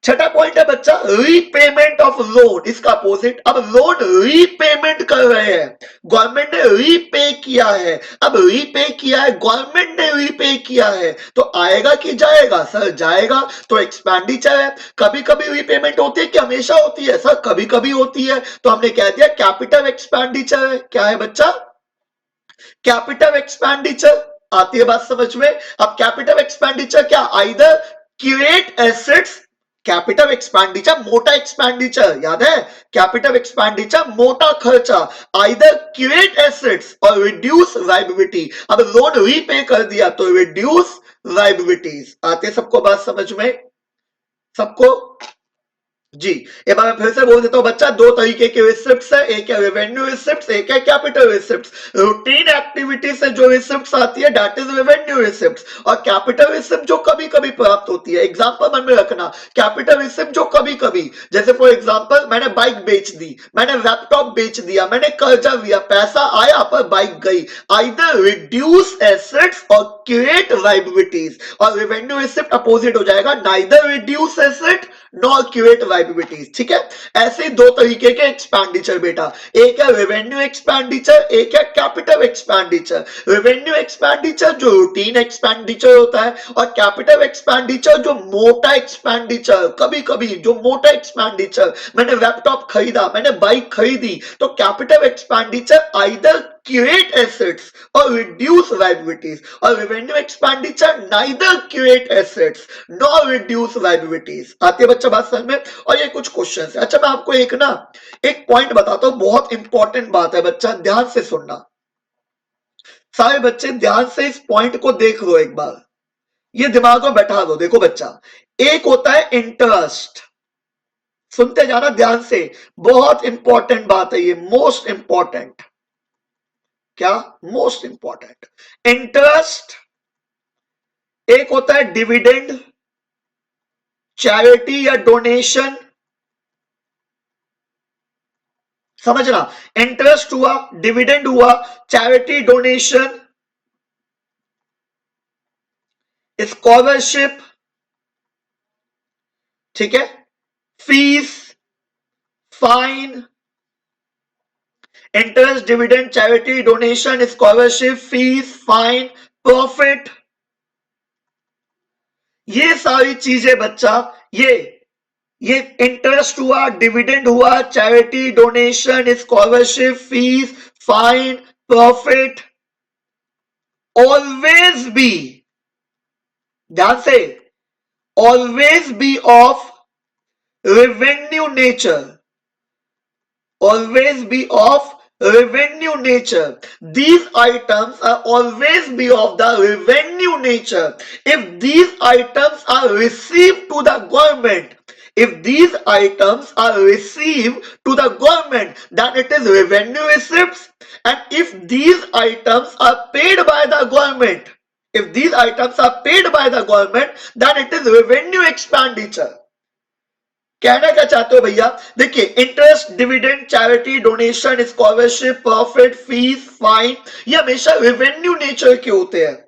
छठा पॉइंट है बच्चा रीपेमेंट ऑफ लोन, इसका अपोजिट। अब लोन रीपेमेंट कर रहे हैं, गवर्नमेंट ने रीपे किया है, अब रीपे किया है, गवर्नमेंट ने रीपे किया है, तो आएगा कि जाएगा? सर जाएगा, तो एक्सपेंडिचर है। कभी कभी रीपेमेंट होती है कि हमेशा होती है? सर कभी कभी होती है, तो हमने कह दिया कैपिटल एक्सपेंडिचर है। क्या है बच्चा? Capital expenditure. आती है बात समझ में? अब कैपिटल एक्सपेंडिचर क्या? Either create assets, capital expenditure मोटा एक्सपेंडिचर, याद है? कैपिटल एक्सपेंडिचर मोटा खर्चा, आइदर क्रिएट एसेट्स और रिड्यूस लायबिलिटी। अब लोन रीपे कर दिया तो रिड्यूस लायबिलिटीज। आते सबको बात समझ में? सबको जी। एक बार मैं फिर से बोल देता हूं बच्चा, दो तरीके के रिसिप्ट्स है, एक है रेवेन्यू रिसिप्ट्स, एक है कैपिटल रिसिप्ट्स। रूटीन एक्टिविटी से जो रिसिप्ट्स आती है दैट इज रेवेन्यू रिसिप्ट्स, और कैपिटल रिसिप्ट जो कभी कभी प्राप्त होती है। एग्जांपल मन में रखना, कैपिटल रिसिप्ट जो कभी कभी, जैसे फॉर एग्जांपल मैंने बाइक बेच दी, मैंने लैपटॉप बेच दिया, मैंने कर्जा लिया, पैसा आया पर बाइक गई, आइदर रिड्यूस एसेट्स और क्रिएट लायबिलिटीज। और रेवेन्यू रिसिप्ट अपोजिट हो जाएगा, neither reduce asset nor create liabilities. ठीक है, ऐसे दो तरीके के एक्सपेंडिचर बेटा, एक है रेवेन्यू एक्सपेंडिचर, एक है कैपिटल एक्सपेंडिचर। रेवेन्यू एक्सपेंडिचर जो रूटीन एक्सपेंडिचर होता है, और कैपिटल एक्सपेंडिचर जो मोटा एक्सपेंडिचर, कभी कभी जो मोटा एक्सपेंडिचर, मैंने लैपटॉप खरीदा, मैंने बाइक खरीदी, तो capital expenditure either create assets or reduce liabilities, और revenue expenditure neither create assets nor reduce liabilities। आती है बच्चा बात समझ में? और ये कुछ क्वेश्चन है। अच्छा मैं आपको एक पॉइंट बताता हूं, बहुत इंपॉर्टेंट बात है बच्चा, ध्यान से सुनना। सारे बच्चे ध्यान से इस पॉइंट को देख लो एक बार, ये दिमाग में बैठा दो। देखो बच्चा, एक होता है इंटरेस्ट, सुनते जाना ध्यान से, बहुत इंपॉर्टेंट बात है ये, मोस्ट इंपॉर्टेंट। क्या? Most important. इंटरेस्ट, एक होता है डिविडेंड, चैरिटी या डोनेशन, समझना। इंटरेस्ट हुआ, डिविडेंड हुआ, चैरिटी, डोनेशन, स्कॉलरशिप, ठीक है, fees, fine, interest, dividend, charity, donation, scholarship, fees, fine, profit, ये सारी चीजें बच्चा, ये इंटरेस्ट हुआ, डिविडेंड हुआ, charity, donation, scholarship, fees, fine, profit, always be, ध्यान से, always be of revenue nature, always be of revenue nature. These items are always be of the revenue nature. If these items are received to the government, if these items are received to the government, then it is revenue receipts. And if these items are paid by the government, if these items are paid by the government, then it is revenue expenditure. कहना क्या चाहते हो भैया? देखिए, interest, dividend, charity, donation, scholarship, profit, fees, fine, ये हमेशा रेवेन्यू नेचर के होते हैं।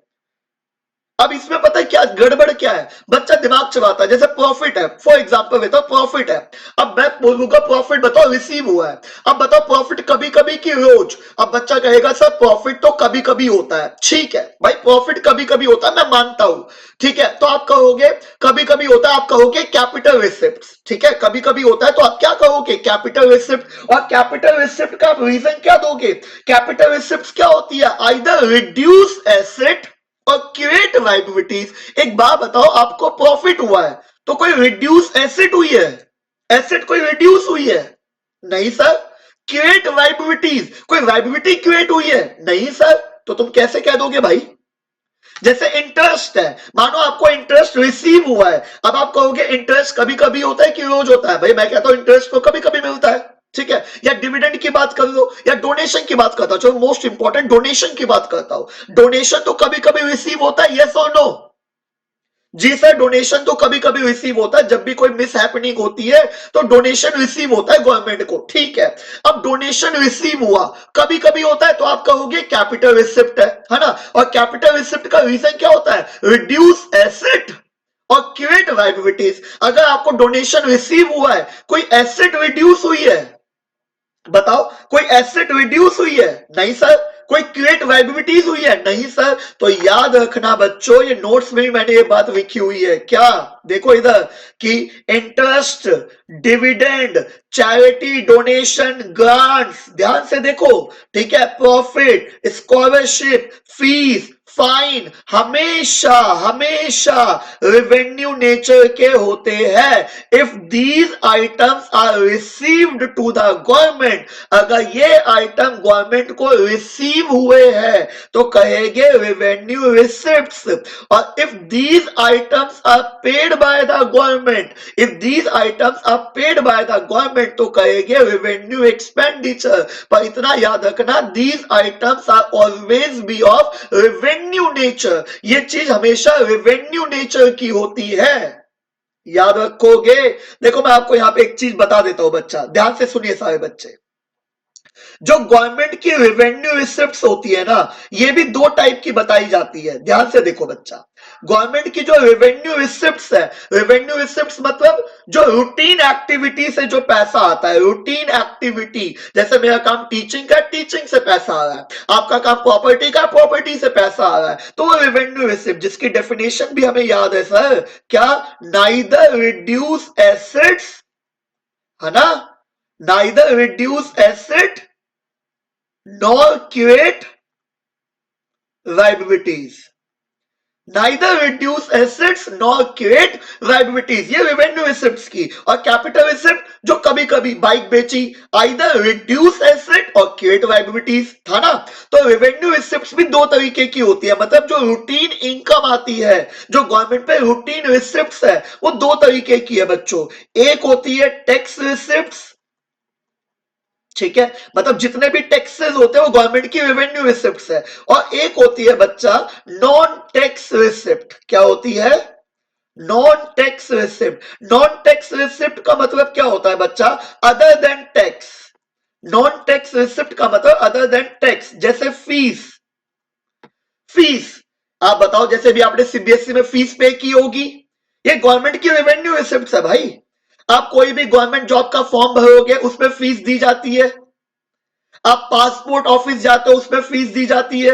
अब इसमें पता है क्या गड़बड़ क्या है? बच्चा दिमाग चलाता है। जैसे प्रॉफिट है, फॉर एग्जांपल बताओ प्रॉफिट है, अब मैं बोलूंगा प्रॉफिट बताओ रिसीव हुआ है, अब बताओ प्रॉफिट कभी कभी की रोज। अब बच्चा कहेगा सर प्रॉफिट तो कभी कभी होता है। ठीक है भाई, प्रॉफिट कभी कभी होता है, मैं मानता हूं, ठीक है, तो आप कहोगे कभी कभी होता है, आप कहोगे कैपिटल रिसिप्ट, ठीक है, कभी कभी होता है, तो आप क्या कहोगे? Capital receipt. और कैपिटल रिसिप्ट का रीजन क्या दोगे? कैपिटल रिसिप्ट क्या होती है? आइदर रिड्यूस एसेट और क्रिएट लायबिलिटीज। एक बात बताओ, आपको प्रॉफिट हुआ है तो कोई रिड्यूस एसेट हुई है? एसेट कोई रिड्यूस हुई है? नहीं सर। क्रिएट लायबिलिटीज, कोई लायबिलिटी क्रिएट हुई है? नहीं सर। तो तुम कैसे कह दोगे भाई? जैसे इंटरेस्ट है, मानो आपको इंटरेस्ट रिसीव हुआ है, अब आप कहोगे इंटरेस्ट कभी कभी होता है कि रोज होता है? भाई मैं कहता हूं इंटरेस्ट तो कभी कभी मिलता है, ठीक है। या डिविडेंड की बात कर लो, या डोनेशन की बात करता हूं, चलो मोस्ट इंपॉर्टेंट डोनेशन की बात करता हूं। डोनेशन तो कभी कभी रिसीव होता है, यस और नो? जी सर, डोनेशन तो कभी कभी रिसीव होता है, जब भी कोई मिस हैपनिंग होती है तो डोनेशन रिसीव होता है गवर्नमेंट को, ठीक है। अब डोनेशन रिसीव हुआ, कभी कभी होता है, तो आप कहोगे कैपिटल रिसिप्ट है ना। और कैपिटल रिसिप्ट का रीजन क्या होता है? रिड्यूस एसेट और क्रिएट लायबिलिटीज, अगर आपको डोनेशन रिसीव हुआ है, कोई एसेट रिड्यूस हुई है, बताओ कोई एसेट रिड्यूस हुई है? नहीं सर। कोई क्रिएट लायबिलिटीज हुई है? नहीं सर। तो याद रखना बच्चों, ये नोट्स में भी मैंने ये बात लिखी हुई है, क्या? देखो इधर कि interest, dividend, charity, donation, grants, ध्यान से देखो, ठीक है, प्रॉफिट, स्कॉलरशिप, फीस, फाइन हमेशा हमेशा रेवेन्यू नेचर के होते हैं। If these items are received to the government, अगर ये आइटम गवर्नमेंट को रिसीव हुए हैं तो कहेंगे रेवेन्यू रिसिप्ट्स। और if these items are paid by the government, if these items are paid by the government तो कहेंगे रेवेन्यू एक्सपेंडिचर। पर इतना याद रखना, these items are always be of revenue nature, ये चीज हमेशा रेवेन्यू नेचर की होती है, याद रखोगे। देखो मैं आपको यहां पे एक चीज बता देता हूं बच्चा, ध्यान से सुनिए सारे बच्चे। जो गवर्नमेंट की रेवेन्यू रिसिप्ट्स होती है ना, ये भी दो टाइप की बताई जाती है, ध्यान से देखो बच्चा। गवर्नमेंट की जो रेवेन्यू रिसिप्ट्स है, रेवेन्यू रिसिप्ट्स मतलब जो रूटीन एक्टिविटी से जो पैसा आता है, रूटीन एक्टिविटी, जैसे मेरा काम टीचिंग का, टीचिंग से पैसा आ रहा है, आपका काम प्रॉपर्टी का, प्रॉपर्टी से पैसा आ रहा है, तो वो रेवेन्यू रिसिप्ट, जिसकी डेफिनेशन भी हमें याद है सर, क्या? नाइदर रिड्यूस एसेट्स, है ना, neither reduce asset nor create liabilities, neither reduce assets nor create liabilities, ये रेवेन्यू रिसिप्ट्स की। और कैपिटल रिसिप्ट जो कभी कभी बाइक बेची, either reduce asset और create liabilities, था ना। तो रेवेन्यू रिसिप्ट्स भी दो तरीके की होती है, मतलब जो रूटीन इनकम आती है, जो गवर्नमेंट पे रूटीन रिसिप्ट्स है, वो दो तरीके की है बच्चों। एक होती है टैक्स रिसिप्ट्स, ठीक है, मतलब जितने भी टैक्सेस होते हैं वो गवर्नमेंट की रेवेन्यू रिसिप्ट्स है। और एक होती है बच्चा नॉन टैक्स रिसिप्ट, क्या होती है? Non tax receipt. Non tax receipt का मतलब क्या होता है बच्चा? Other than tax. Non tax receipt का मतलब अदर देन टैक्स, जैसे फीस। फीस आप बताओ, जैसे भी आपने सीबीएसई में फीस पे की होगी, ये गवर्नमेंट की रेवेन्यू रिसिप्ट है भाई। आप कोई भी गवर्नमेंट जॉब का फॉर्म भरोगे, उसमें फीस दी जाती है। आप पासपोर्ट ऑफिस जाते हो, उसमें फीस दी जाती है।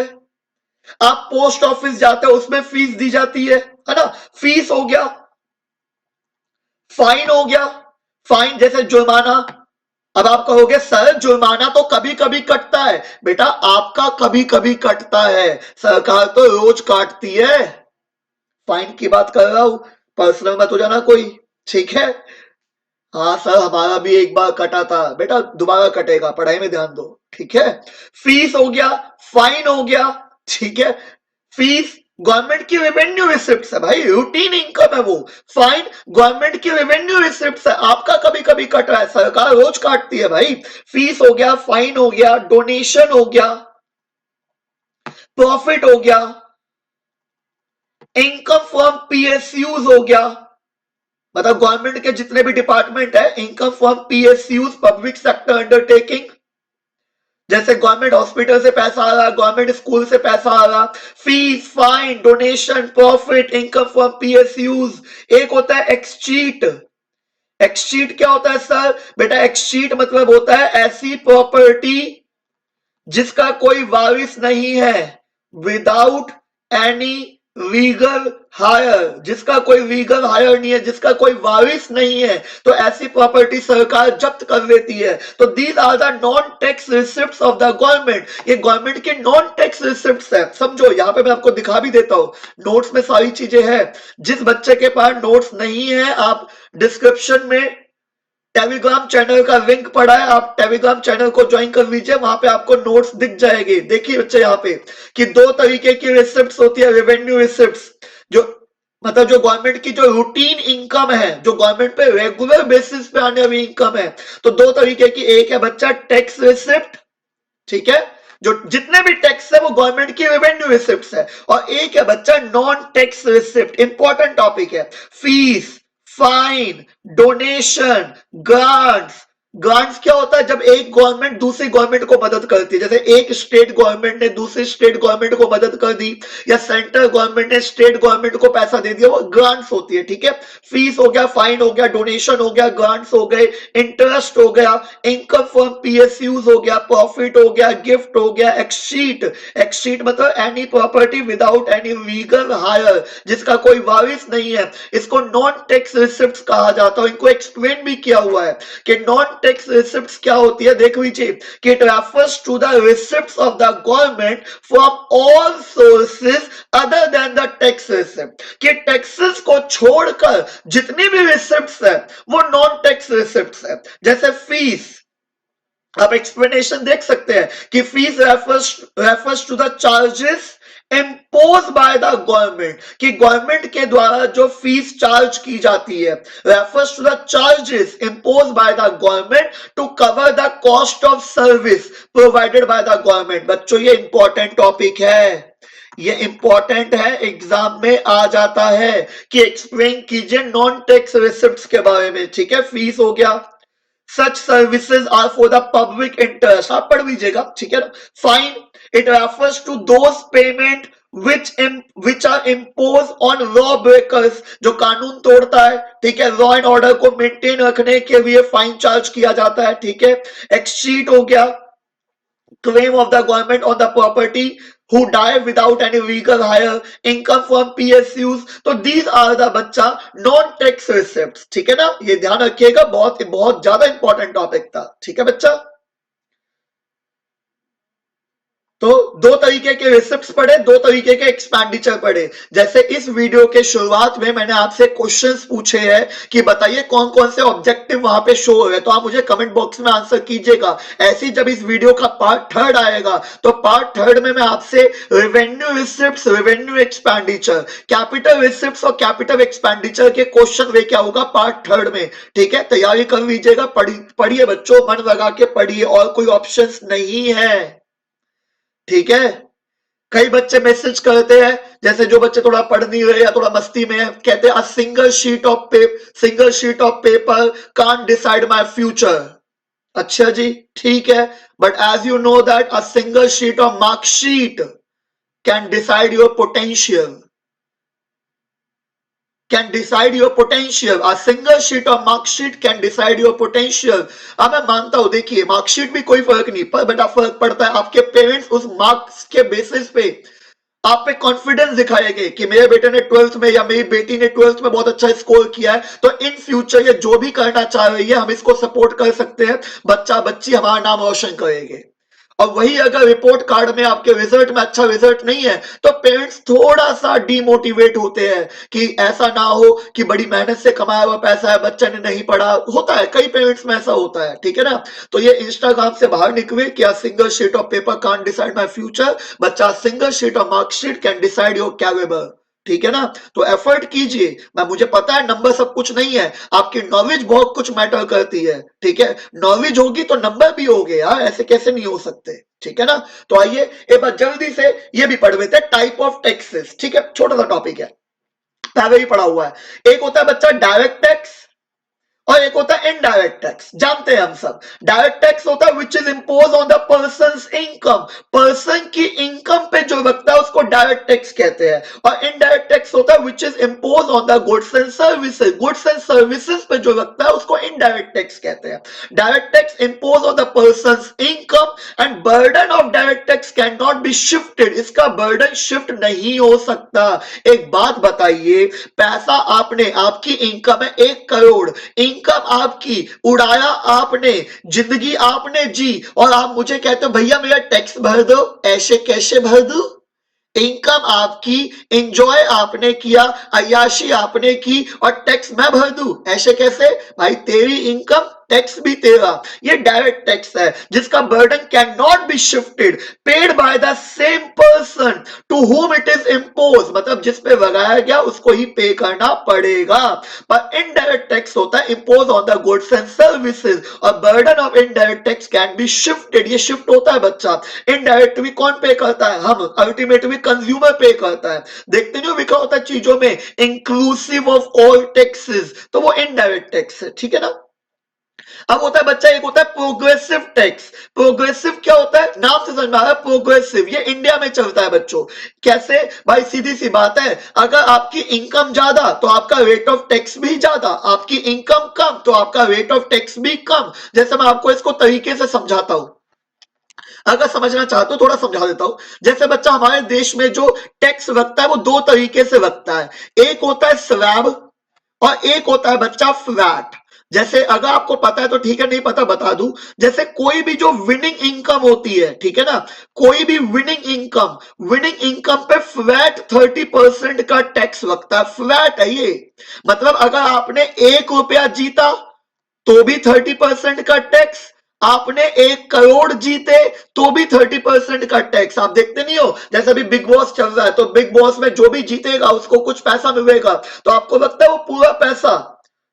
आप पोस्ट ऑफिस जाते हो, उसमें फीस दी जाती है ना। फीस हो गया, फाइन हो गया, फाइन जैसे जुर्माना। अब आप कहोगे सर जुर्माना तो कभी कभी कटता है, बेटा आपका कभी कभी कटता है, सरकार तो रोज काटती है। फाइन की बात कर रहा हूं, पर्सनल मत हो जाना कोई, ठीक है। हाँ सर हमारा भी एक बार कटा था, बेटा दोबारा कटेगा, पढ़ाई में ध्यान दो, ठीक है। फीस हो गया, फाइन हो गया, ठीक है। फीस गवर्नमेंट की रेवेन्यू रिसिप्ट है भाई, रूटीन इनकम है वो। फाइन गवर्नमेंट की रेवेन्यू रिसिप्ट है, आपका कभी कभी कट रहा है, सरकार रोज काटती है भाई। फीस हो गया, फाइन हो गया, डोनेशन हो गया, प्रॉफिट हो गया, इनकम फ्रॉम पीएसयूज हो गया, मतलब गवर्नमेंट के जितने भी डिपार्टमेंट है, income from PSUs, public sector undertaking, जैसे गवर्नमेंट हॉस्पिटल से पैसा आ रहा, गवर्नमेंट स्कूल से पैसा आ रहा, fees, fine, donation, profit, income from PSUs. एक होता है एक्सचीट। एक्सचीट क्या होता है सर? बेटा एक्सचीट मतलब होता है ऐसी प्रॉपर्टी जिसका कोई वारिस नहीं है, विदाउट एनी लीगल हायर, जिसका कोई लीगल हायर नहीं है, जिसका कोई वारिस नहीं है, तो ऐसी प्रॉपर्टी सरकार जब्त कर लेती है। तो these are the non tax receipts of the government, ये गवर्नमेंट के नॉन टैक्स रिसिप्ट्स है। समझो, यहां पे मैं आपको दिखा भी देता हूं, नोट्स में सारी चीजें हैं। जिस बच्चे के पास नोट्स नहीं है, आप डिस्क्रिप्शन में टेलीग्राम चैनल का लिंक पड़ा है, आप टेलीग्राम चैनल को ज्वाइन कर लीजिए, वहां पे आपको नोट्स दिख जाएंगे। देखिए बच्चे यहाँ पे कि दो तरीके की रिसिप्ट्स होती है, रेवेन्यू रिसिप्ट्स, जो मतलब जो गवर्नमेंट की जो रूटीन इनकम है, जो गवर्नमेंट पे रेगुलर बेसिस पे आने वाली इनकम है, तो दो तरीके की, एक है बच्चा टैक्स रिसिप्ट, ठीक है, जो जितने भी टैक्स है वो गवर्नमेंट की रेवेन्यू रिसिप्ट्स है। और एक है बच्चा non tax receipt, important topic है, fees, fine, donation, grants, grants क्या होता है? जब एक गवर्नमेंट दूसरी गवर्नमेंट को मदद करती है, जैसे एक स्टेट गवर्नमेंट ने दूसरी स्टेट गवर्नमेंट को मदद कर दी, या सेंट्रल गवर्नमेंट ने स्टेट गवर्नमेंट को पैसा दे दिया, वो ग्रांट्स होती है। ठीक है, फीस हो गया, फाइन हो गया, डोनेशन हो गया, ग्रांट्स हो गए, इंटरेस्ट हो गया, इनकम फ्रॉम पीएसयूज हो गया, प्रॉफिट हो गया, गिफ्ट हो गया, एक्सशीट। एक्सशीट मतलब any property without any legal higher, जिसका कोई वारिस नहीं है, इसको नॉन टैक्स रिसिप्ट्स कहा जाता है। इनको एक्सप्लेन भी किया हुआ है कि नॉन टैक्स रिसिप्ट्स क्या होती है। देख लीजिए कि it refers to the receipts of the government from all sources other than the tax receipt, कि टैक्सेस को छोड़कर जितनी भी रिसिप्ट्स है वो नॉन टैक्स रिसिप्ट्स है। जैसे फीस, आप एक्सप्लेनेशन देख सकते हैं कि fees refers to the charges impose by the government, कि गवर्नमेंट के द्वारा जो फीस चार्ज की जाती है, refers to the charges impose by the government to cover the cost of service provided by the government. बच्चों ये इंपॉर्टेंट टॉपिक है, ये इंपॉर्टेंट है, एग्जाम में आ जाता है कि एक्सप्लेन कीजिए नॉन टैक्स रिसिप्ट्स के बारे में। ठीक है, फीस हो गया, such services are for the public interest, आप पढ़ लीजिएगा। ठीक है, fine, it refers to those payment which are imposed on law breakers, जो कानून तोड़ता है। ठीक है, लॉ एंड ऑर्डर को मेंटेन रखने के लिए फाइन चार्ज किया जाता है। ठीक है, एक्सचीट हो गया, claim of the government on the property who die without any legal hire, income from PSUs, तो these are the बच्चा नॉन टैक्स रिसिप्ट्स। ठीक है ना, ये ध्यान रखिएगा, बहुत बहुत ज्यादा इंपॉर्टेंट टॉपिक था। ठीक है बच्चा, तो दो तरीके के रिसिप्ट्स पढ़े, दो तरीके के एक्सपेंडिचर पढ़े। जैसे इस वीडियो के शुरुआत में मैंने आपसे क्वेश्चंस पूछे हैं कि बताइए कौन कौन से ऑब्जेक्टिव वहां पे शो हो रहे, तो आप मुझे कमेंट बॉक्स में आंसर कीजिएगा। ऐसे जब इस वीडियो का पार्ट थर्ड आएगा तो पार्ट थर्ड में मैं आपसे revenue receipts, revenue expenditure, capital receipts और कैपिटल एक्सपेंडिचर के क्वेश्चन लेके आऊंगा पार्ट थर्ड में। ठीक है, तैयारी कर लीजिएगा, पढ़िए बच्चों, मन लगा के पढ़िए, और कोई ऑप्शन नहीं है। ठीक है, कई बच्चे मैसेज करते हैं, जैसे जो बच्चे थोड़ा पढ़ नहीं रहे या थोड़ा मस्ती में है, कहते हैं single sheet of paper can't decide my future. अच्छा जी, ठीक है, but as you know that a single sheet of marksheet can decide your potential, can decide your potential. A single sheet of marksheet can decide your potential. अब मैं मानता हूं, देखिए मार्कशीट भी कोई फर्क नहीं पर बेटा फर्क पड़ता है, आपके पेरेंट्स उस मार्क्स के बेसिस पे आप पे कॉन्फिडेंस दिखाएंगे कि मेरे बेटे ने 12th में या मेरी बेटी ने 12th में बहुत अच्छा स्कोर किया है, तो इन फ्यूचर ये जो भी करना चाह रही है हम इसको सपोर्ट कर सकते हैं, बच्चा बच्ची हमारा नाम रोशन करेंगे। और वही अगर रिपोर्ट कार्ड में आपके रिजल्ट में अच्छा रिजल्ट नहीं है तो पेरेंट्स थोड़ा सा डीमोटिवेट होते हैं कि ऐसा ना हो कि बड़ी मेहनत से कमाया हुआ पैसा है, बच्चे ने नहीं पढ़ा, होता है कई पेरेंट्स में ऐसा होता है। ठीक है ना, तो ये इंस्टाग्राम से बाहर निकले कि single sheet of paper can't decide my future, बच्चा single sheet of marksheet can decide your career. ठीक है ना, तो एफर्ट कीजिए, मैं मुझे पता है नंबर सब कुछ नहीं है, आपकी नॉलेज बहुत कुछ मैटर करती है। ठीक है, नॉलेज होगी तो नंबर भी होंगे यार, ऐसे कैसे नहीं हो सकते। ठीक है ना, तो आइए एक बार जल्दी से ये भी पढ़ लेते हैं, टाइप ऑफ टैक्सेस। ठीक है, छोटा सा टॉपिक है, पहले ही पढ़ा हुआ है। एक होता है बच्चा डायरेक्ट टैक्स और एक होता है इनडायरेक्ट टैक्स। जानते हैं हम सब, डायरेक्ट टैक्स होता है which is impose on the persons income, person की इनकम पे जो लगता है उसको डायरेक्ट टैक्स कहते हैं। और इनडायरेक्ट टैक्स होता है which is impose on the goods and services, goods and services पे जो लगता है उसको इनडायरेक्ट टैक्स कहते हैं। Direct tax impose on the persons income and burden of direct tax can not be shifted, इसका बर्डन शिफ्ट नहीं हो सकता। एक बात बताइए, पैसा आपने, आपकी इनकम है 1 करोड़, इनकम आपकी, उड़ाया आपने, जिंदगी आपने जी, और आप मुझे कहते हो भैया मेरा टैक्स भर दो, ऐसे कैसे भर दो? इनकम आपकी, एंजॉय आपने किया, अय्याशी आपने की, और टैक्स मैं भर दूं, ऐसे कैसे भाई? तेरी इनकम टैक्स भी तेरा, ये डायरेक्ट टैक्स है जिसका burden can not be shifted, paid by the same person to whom it is impose, मतलब जिस पे लगाया गया उसको ही पे करना पड़ेगा। पर इनडायरेक्ट टैक्स होता है impose on the goods and services, और burden of indirect tax can be shifted, ये शिफ्ट होता है बच्चा। इनडायरेक्टली कौन पे करता है? हम, अल्टीमेटली कंज्यूमर पे करता है। देखते नहीं हो लिखा होता है चीजों में इंक्लूसिव ऑफ ऑल टैक्सेस, तो वो इनडायरेक्ट टैक्स है। ठीक है ना, अब होता है बच्चा, एक होता है प्रोग्रेसिव टैक्स। प्रोग्रेसिव क्या होता है, नाम से समझ में आ रहा है, प्रोग्रेसिव, ये इंडिया में चलता है बच्चों। कैसे भाई, सीधी सी बात है, अगर आपकी इनकम ज्यादा तो आपका रेट ऑफ टैक्स भी ज्यादा, आपकी इनकम कम तो आपका रेट ऑफ टैक्स भी कम। जैसे मैं आपको इसको तरीके से समझाता हूं, अगर समझना चाहते हो थोड़ा समझा देता हूं। जैसे बच्चा हमारे देश में जो टैक्स लगता है वो दो तरीके से लगता है, एक होता है स्लैब और एक होता है बच्चा फ्लैट। जैसे अगर आपको पता है तो ठीक है, नहीं पता बता दूं। जैसे कोई भी जो विनिंग इनकम होती है, ठीक है ना, कोई भी विनिंग इनकम पे फ्लैट 30% का टैक्स लगता है, फ्लैट है ये। मतलब अगर आपने 1 रुपया जीता तो भी 30% का टैक्स, आपने 1 करोड़ जीते तो भी 30% का टैक्स। आप देखते नहीं हो, जैसे अभी बिग बॉस चल रहा है तो बिग बॉस में जो भी जीतेगा उसको कुछ पैसा मिलेगा, तो आपको लगता है वो पूरा पैसा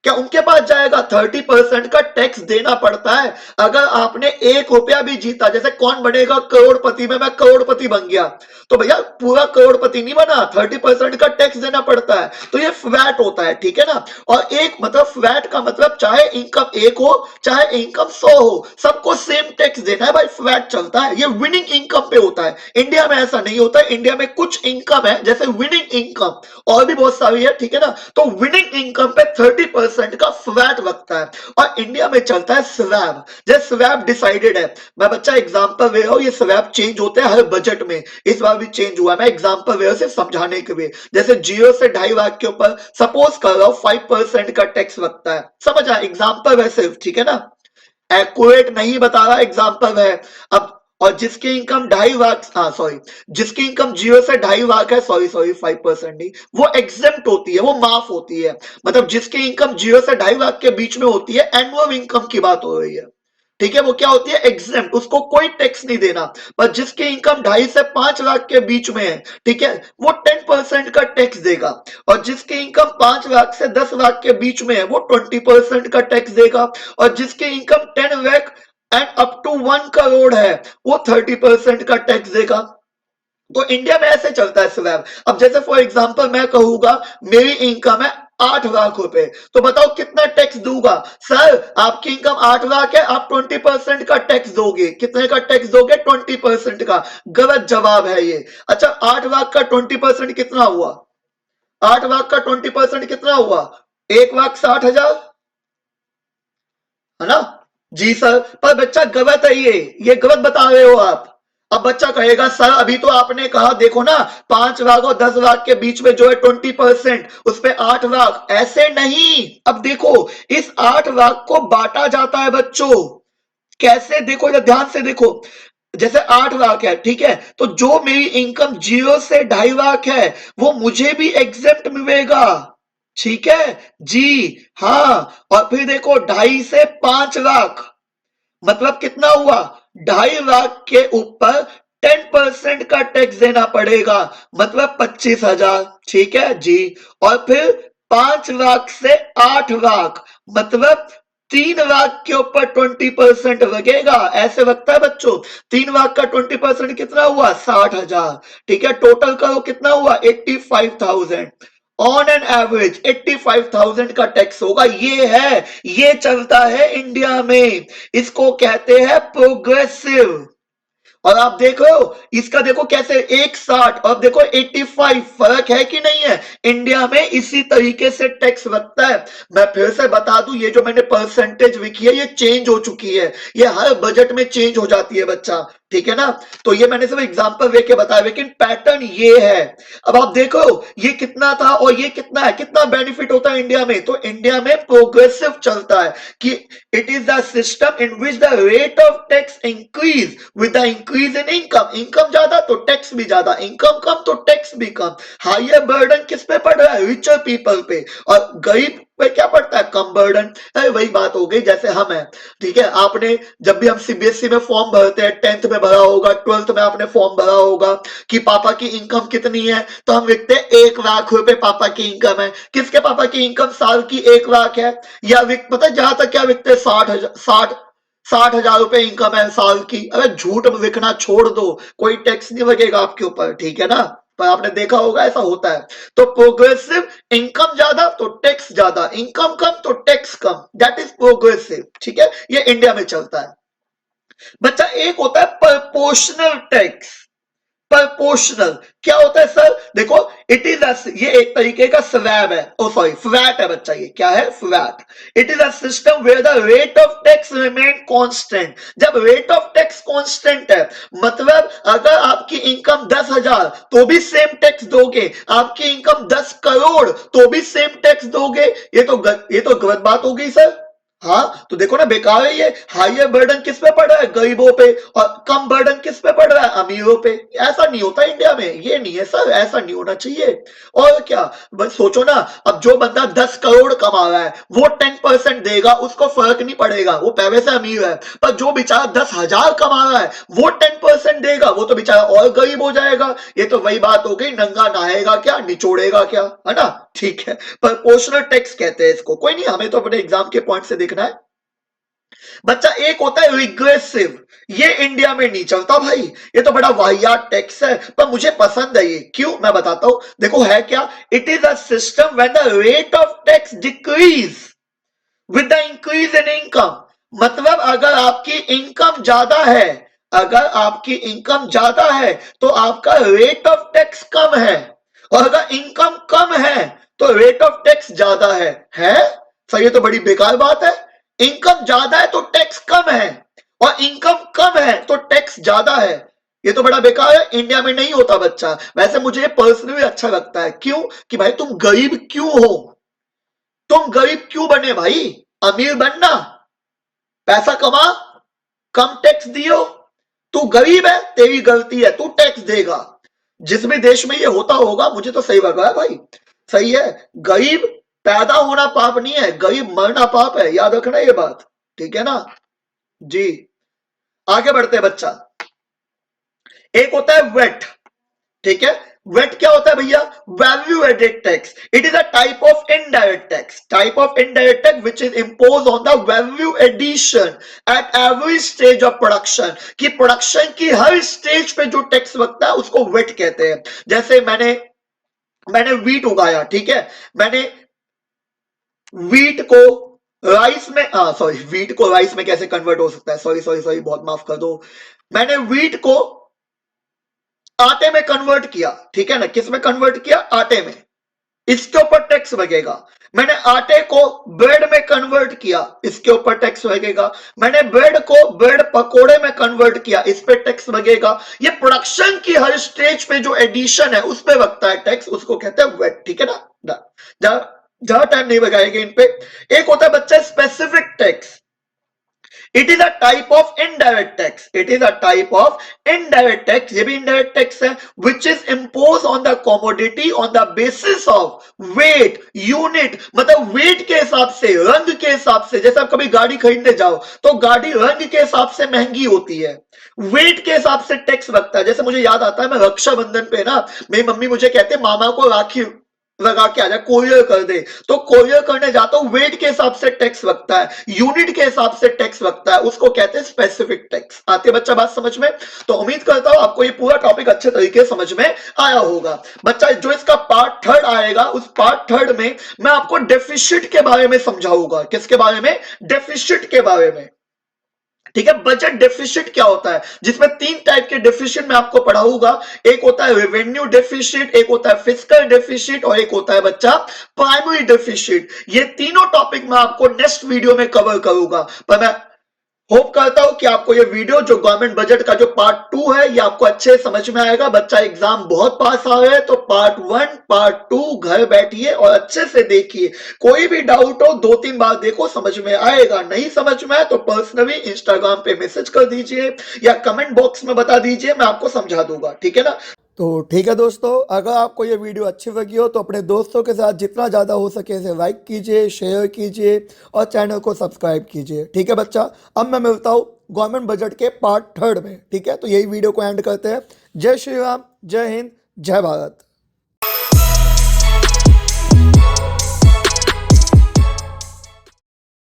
क्या उनके पास जाएगा? 30% का टैक्स देना पड़ता है। अगर आपने 1 रुपया भी जीता, जैसे कौन बनेगा करोड़पति में, मैं करोड़पति बन गया, तो भैया पूरा करोड़पति नहीं बना, 30% का टैक्स देना पड़ता है। तो ये फ्लैट होता है, ठीक है ना। और एक मतलब फ्लैट का मतलब चाहे इनकम 1 हो चाहे इनकम 100 हो, सबको सेम टैक्स देना है भाई, फ्लैट चलता है। ये विनिंग इनकम पे होता है, इंडिया में ऐसा नहीं होता है। इंडिया में कुछ इनकम है जैसे विनिंग इनकम, और भी बहुत सारी है, ठीक है ना। तो विनिंग इनकम पे 30% का फ्लैट लगता है, और इंडिया में चलता है स्लैब। जैसे स्लैब डिसाइडेड है, मैं बच्चा एग्जांपल दे रहा हूं, ये स्लैब चेंज होते हैं हर बजट में, इस बार भी चेंज हुआ। मैं एग्जांपल दे रहा हूं सिर्फ समझाने के लिए। जैसे 0 से 2.5 लाख के ऊपर सपोज कर रहा हूं 5% का टैक्स लगता है, समझ आया, एग्जांपल है सिर्फ, ठीक है ना, एक्यूरेट नहीं बता रहा, एग्जांपल है। अब और जिसकी इनकम 2.5 लाख, हाँ सॉरी, जिसकी इनकम 0 से 2.5 लाख है, सॉरी सॉरी 5% नहीं, वो एग्जेम्प्ट होती है, वो माफ होती है। मतलब जिसकी इनकम 0 से 2.5 लाख के बीच में होती है, एनुअल इनकम की बात हो रही है, ठीक है, वो क्या होती है, एग्जेम्प्ट, उसको कोई टैक्स नहीं देना। पर जिसकी इनकम 2.5 से 5 लाख के बीच में है, ठीक है, वो 10% का टैक्स देगा। और जिसकी इनकम 5 लाख से 10 लाख के बीच में है, वो 20% का टैक्स देगा। और जिसकी income 10 lakh and up to 1 crore है, वो 30% का टैक्स देगा। तो इंडिया में ऐसे चलता है स्लैब। अब जैसे फॉर एग्जांपल मैं कहूंगा मेरी इनकम है 8 लाख रुपए, तो बताओ कितना टैक्स दूंगा? सर आपकी इनकम 8 लाख है, आप 20% का टैक्स दोगे। कितने का टैक्स दोगे? 20% का। गलत जवाब है ये। अच्छा 8 लाख का 20% कितना हुआ? 8 लाख का 20% कितना हुआ? 1,60,000, है ना? जी सर, पर बच्चा गलत है ये गलत बता रहे हो आप। अब बच्चा कहेगा सर अभी तो आपने कहा, देखो ना 5 लाख और 10 लाख के बीच में जो है 20%, उस पे 8 लाख, ऐसे नहीं। अब देखो इस 8 लाख को बांटा जाता है बच्चों, कैसे देखो, इधर ध्यान से देखो। जैसे 8 लाख है, ठीक है, तो जो मेरी इनकम 0 से 2.5 लाख है वो मुझे भी एग्जेप्ट मिलेगा, ठीक है जी, हाँ। और फिर देखो 2.5 से 5 लाख, मतलब कितना हुआ? 2.5 लाख के ऊपर 10% का टैक्स देना पड़ेगा, मतलब 25,000, ठीक है जी। और फिर 5 लाख से 8 लाख, मतलब 3 लाख के ऊपर 20% लगेगा, ऐसे लगता है बच्चों। 3 लाख का 20% कितना हुआ? 60,000, ठीक है। टोटल करो कितना हुआ? 85,000। ऑन एन एवरेज 85,000 का टैक्स होगा। ये चलता है इंडिया में, इसको कहते हैं प्रोग्रेसिव। और आप देखो इसका, देखो कैसे 160 और देखो 85, फर्क है कि नहीं है? इंडिया में इसी तरीके से टैक्स लगता है। मैं फिर से बता दूं, ये जो मैंने परसेंटेज लिखी है ये चेंज हो चुकी है, ये हर बजट में चेंज हो जाती है बच्चा, ठीक है ना। तो ये मैंने सिर्फ एग्जांपल लेके बताया, लेकिन पैटर्न ये है। अब आप देखो ये कितना था और ये कितना है, कितना बेनिफिट होता है इंडिया में। तो इंडिया में प्रोग्रेसिव चलता है कि it is the system in which the rate of tax increase with the increase in income. Income ज्यादा तो टैक्स भी ज्यादा, इनकम कम तो टैक्स भी कम। हायर बर्डन किस पे पड़ रहा है? रिचर पीपल पे, और गरीब पे क्या पड़ता है? कम बर्डन। वही बात हो गई जैसे हम है, ठीक है। आपने जब भी हम सीबीएसई में फॉर्म भरते हैं, 10th में भरा होगा, 12th में आपने फॉर्म भरा होगा कि पापा की इनकम कितनी है, तो हम लिखते हैं 1 लाख रुपए पापा की इनकम है। किसके पापा की इनकम साल की 1 लाख है? या पता है जहां तक क्या लिखते हैं, 60,000 रुपए इनकम है साल की। अरे झूठ लिखना छोड़ दो, कोई टैक्स नहीं लगेगा आपके ऊपर, ठीक है ना। पर आपने देखा होगा ऐसा होता है। तो प्रोग्रेसिव, इनकम ज्यादा तो टैक्स ज्यादा, इनकम कम तो tax come, that is progressive. ठीक है, ये इंडिया में चलता है। बच्चा एक होता है प्रोपोर्शनल टैक्स। प्रोपोर्शनल क्या होता है सर? देखो, इट इज ये एक तरीके का स्वैब है, ओ सॉरी फ्लैट है बच्चा। ये क्या है? Flat. It is a system where the rate of tax remain constant. जब रेट ऑफ टैक्स कांस्टेंट है, मतलब अगर आपकी इनकम 10,000 तो भी सेम टैक्स दोगे, आपकी इनकम 10 करोड़ तो भी सेम टैक्स दोगे। ये तो गलत बात हो गई सर। हाँ, तो देखो ना, बेकार है ये। हायर बर्डन किस पे पड़ रहा है? गरीबों पे। और कम बर्डन किस पे पड़ रहा है? अमीरों पे। ऐसा नहीं होता इंडिया में, ये नहीं है सर, ऐसा नहीं होना चाहिए। और क्या, बस सोचो ना, अब जो बंदा 10 करोड़ कमा रहा है वो 10% देगा, उसको फर्क नहीं पड़ेगा, वो पहले से अमीर है। पर जो बेचारा 10,000 कमा रहा है वो 10% देगा, वो तो बेचारा और गरीब हो जाएगा। ये तो वही बात हो गई, नंगा नहाएगा क्या, निचोड़ेगा क्या, है ना? ठीक है, प्रोपोर्शनल टैक्स कहते हैं इसको। कोई नहीं, हमें तो अपने एग्जाम के पॉइंट से देखना है। बच्चा एक होता है रिग्रेसिव, ये इंडिया में नहीं चलता भाई, ये तो बड़ा वाहियात टैक्स है, पर मुझे पसंद है ये। क्यों, मैं बताता हूं। देखो है क्या, it is a system when the rate of tax decrease with the increase in income. मतलब अगर आपकी इनकम ज्यादा है, अगर आपकी इनकम ज्यादा है तो आपका रेट ऑफ टैक्स कम है, और अगर इनकम कम है तो रेट ऑफ टैक्स ज्यादा है? सर ये तो बड़ी बेकार बात है। इनकम ज्यादा है तो टैक्स कम है, और इनकम कम है तो टैक्स ज्यादा है। ये तो बड़ा बेकार है, इंडिया में नहीं होता बच्चा। वैसे मुझे पर्सनली अच्छा लगता है। क्यों? कि भाई तुम गरीब क्यों हो, तुम गरीब क्यों बने भाई? अमीर बनना, पैसा कमा, कम टैक्स दियो। तू गरीब है, तेरी गलती है, तू टैक्स देगा। जिस भी देश में ये होता होगा, मुझे तो सही लगा है भाई। सही है, गरीब पैदा होना पाप नहीं है, गरीब मरना पाप है, याद रखना ये बात। ठीक है ना जी। आगे बढ़ते हैं बच्चा। एक होता है वेट। ठीक है, वेट क्या होता है भैया? Value added tax. It is a type of indirect tax, type of indirect tax which is impose on the value addition at every stage of production. कि प्रोडक्शन की हर स्टेज पे जो टैक्स लगता है उसको वेट कहते हैं। जैसे मैंने वीट उगाया, ठीक है, मैंने वीट को राइस में, सॉरी, वीट को राइस में कैसे कन्वर्ट हो सकता है, सॉरी सॉरी सॉरी, बहुत माफ कर दो। मैंने वीट को आटे में कन्वर्ट किया, ठीक है ना, किस में कन्वर्ट किया? आटे में। इसके ऊपर टैक्स लगेगा। मैंने आटे को ब्रेड में कन्वर्ट किया, इसके ऊपर टैक्स लगेगा। मैंने ब्रेड को ब्रेड पकोड़े में कन्वर्ट किया, इस पे टैक्स लगेगा। ये प्रोडक्शन की हर स्टेज पे जो एडिशन है उस पे लगता है टैक्स, उसको कहते हैं वेट। ठीक है ना, ज्यादा टाइम नहीं लगाएंगे इन पे। एक होता है बच्चा specific tax. It is a type of indirect tax, it is a type of indirect tax, ये भी इनडायरेक्ट टैक्स है, which is impose on the commodity on the basis of weight unit. मतलब वेट के हिसाब से, रंग के हिसाब से। जैसे आप कभी गाड़ी खरीदने जाओ तो गाड़ी रंग के हिसाब से महंगी होती है, वेट के हिसाब से टैक्स लगता है। जैसे मुझे याद आता है, मैं रक्षाबंधन पे ना, मेरी मम्मी मुझे कहते मामा को राखी लगा के आ जाए, कोरियर कर दे। तो कोरियर करने जाता हूं, वेट के हिसाब से टैक्स लगता है, यूनिट के हिसाब से टैक्स लगता है, उसको कहते हैं स्पेसिफिक टैक्स। आती है बच्चा बात समझ में? तो उम्मीद करता हूं आपको ये पूरा टॉपिक अच्छे तरीके से समझ में आया होगा। बच्चा जो इसका पार्ट थर्ड आएगा, उस पार्ट थर्ड में मैं आपको डेफिसिट के बारे में समझाऊंगा। किसके बारे में? डेफिसिट के बारे में। ठीक है, बजट डेफिसिट क्या होता है, जिसमें 3 टाइप के डेफिसिट मैं आपको पढ़ाऊंगा। एक होता है रेवेन्यू डेफिसिट, एक होता है फिस्कल डेफिसिट, और एक होता है बच्चा प्राइमरी डेफिसिट। ये तीनों टॉपिक मैं आपको नेक्स्ट वीडियो में कवर करूंगा। पर मैं होप करता हूं कि आपको ये वीडियो जो गवर्नमेंट बजट का जो पार्ट 2 है ये आपको अच्छे समझ में आएगा। बच्चा एग्जाम बहुत पास आ रहे हैं तो पार्ट 1 पार्ट 2 घर बैठिए और अच्छे से देखिए। कोई भी डाउट हो 2-3 बार देखो, समझ में आएगा। नहीं समझ में आए तो पर्सनली इंस्टाग्राम पे मैसेज कर दीजिए या कमेंट बॉक्स में बता दीजिए, मैं आपको समझा दूंगा। ठीक है ना? तो ठीक है दोस्तों, अगर आपको ये वीडियो अच्छी लगी हो तो अपने दोस्तों के साथ जितना ज़्यादा हो सके इसे लाइक कीजिए, शेयर कीजिए और चैनल को सब्सक्राइब कीजिए। ठीक है बच्चा, अब मैं मिलता हूँ गवर्नमेंट बजट के पार्ट थर्ड में। ठीक है, तो यही वीडियो को एंड करते हैं। जय श्री राम, जय हिंद, जय भारत।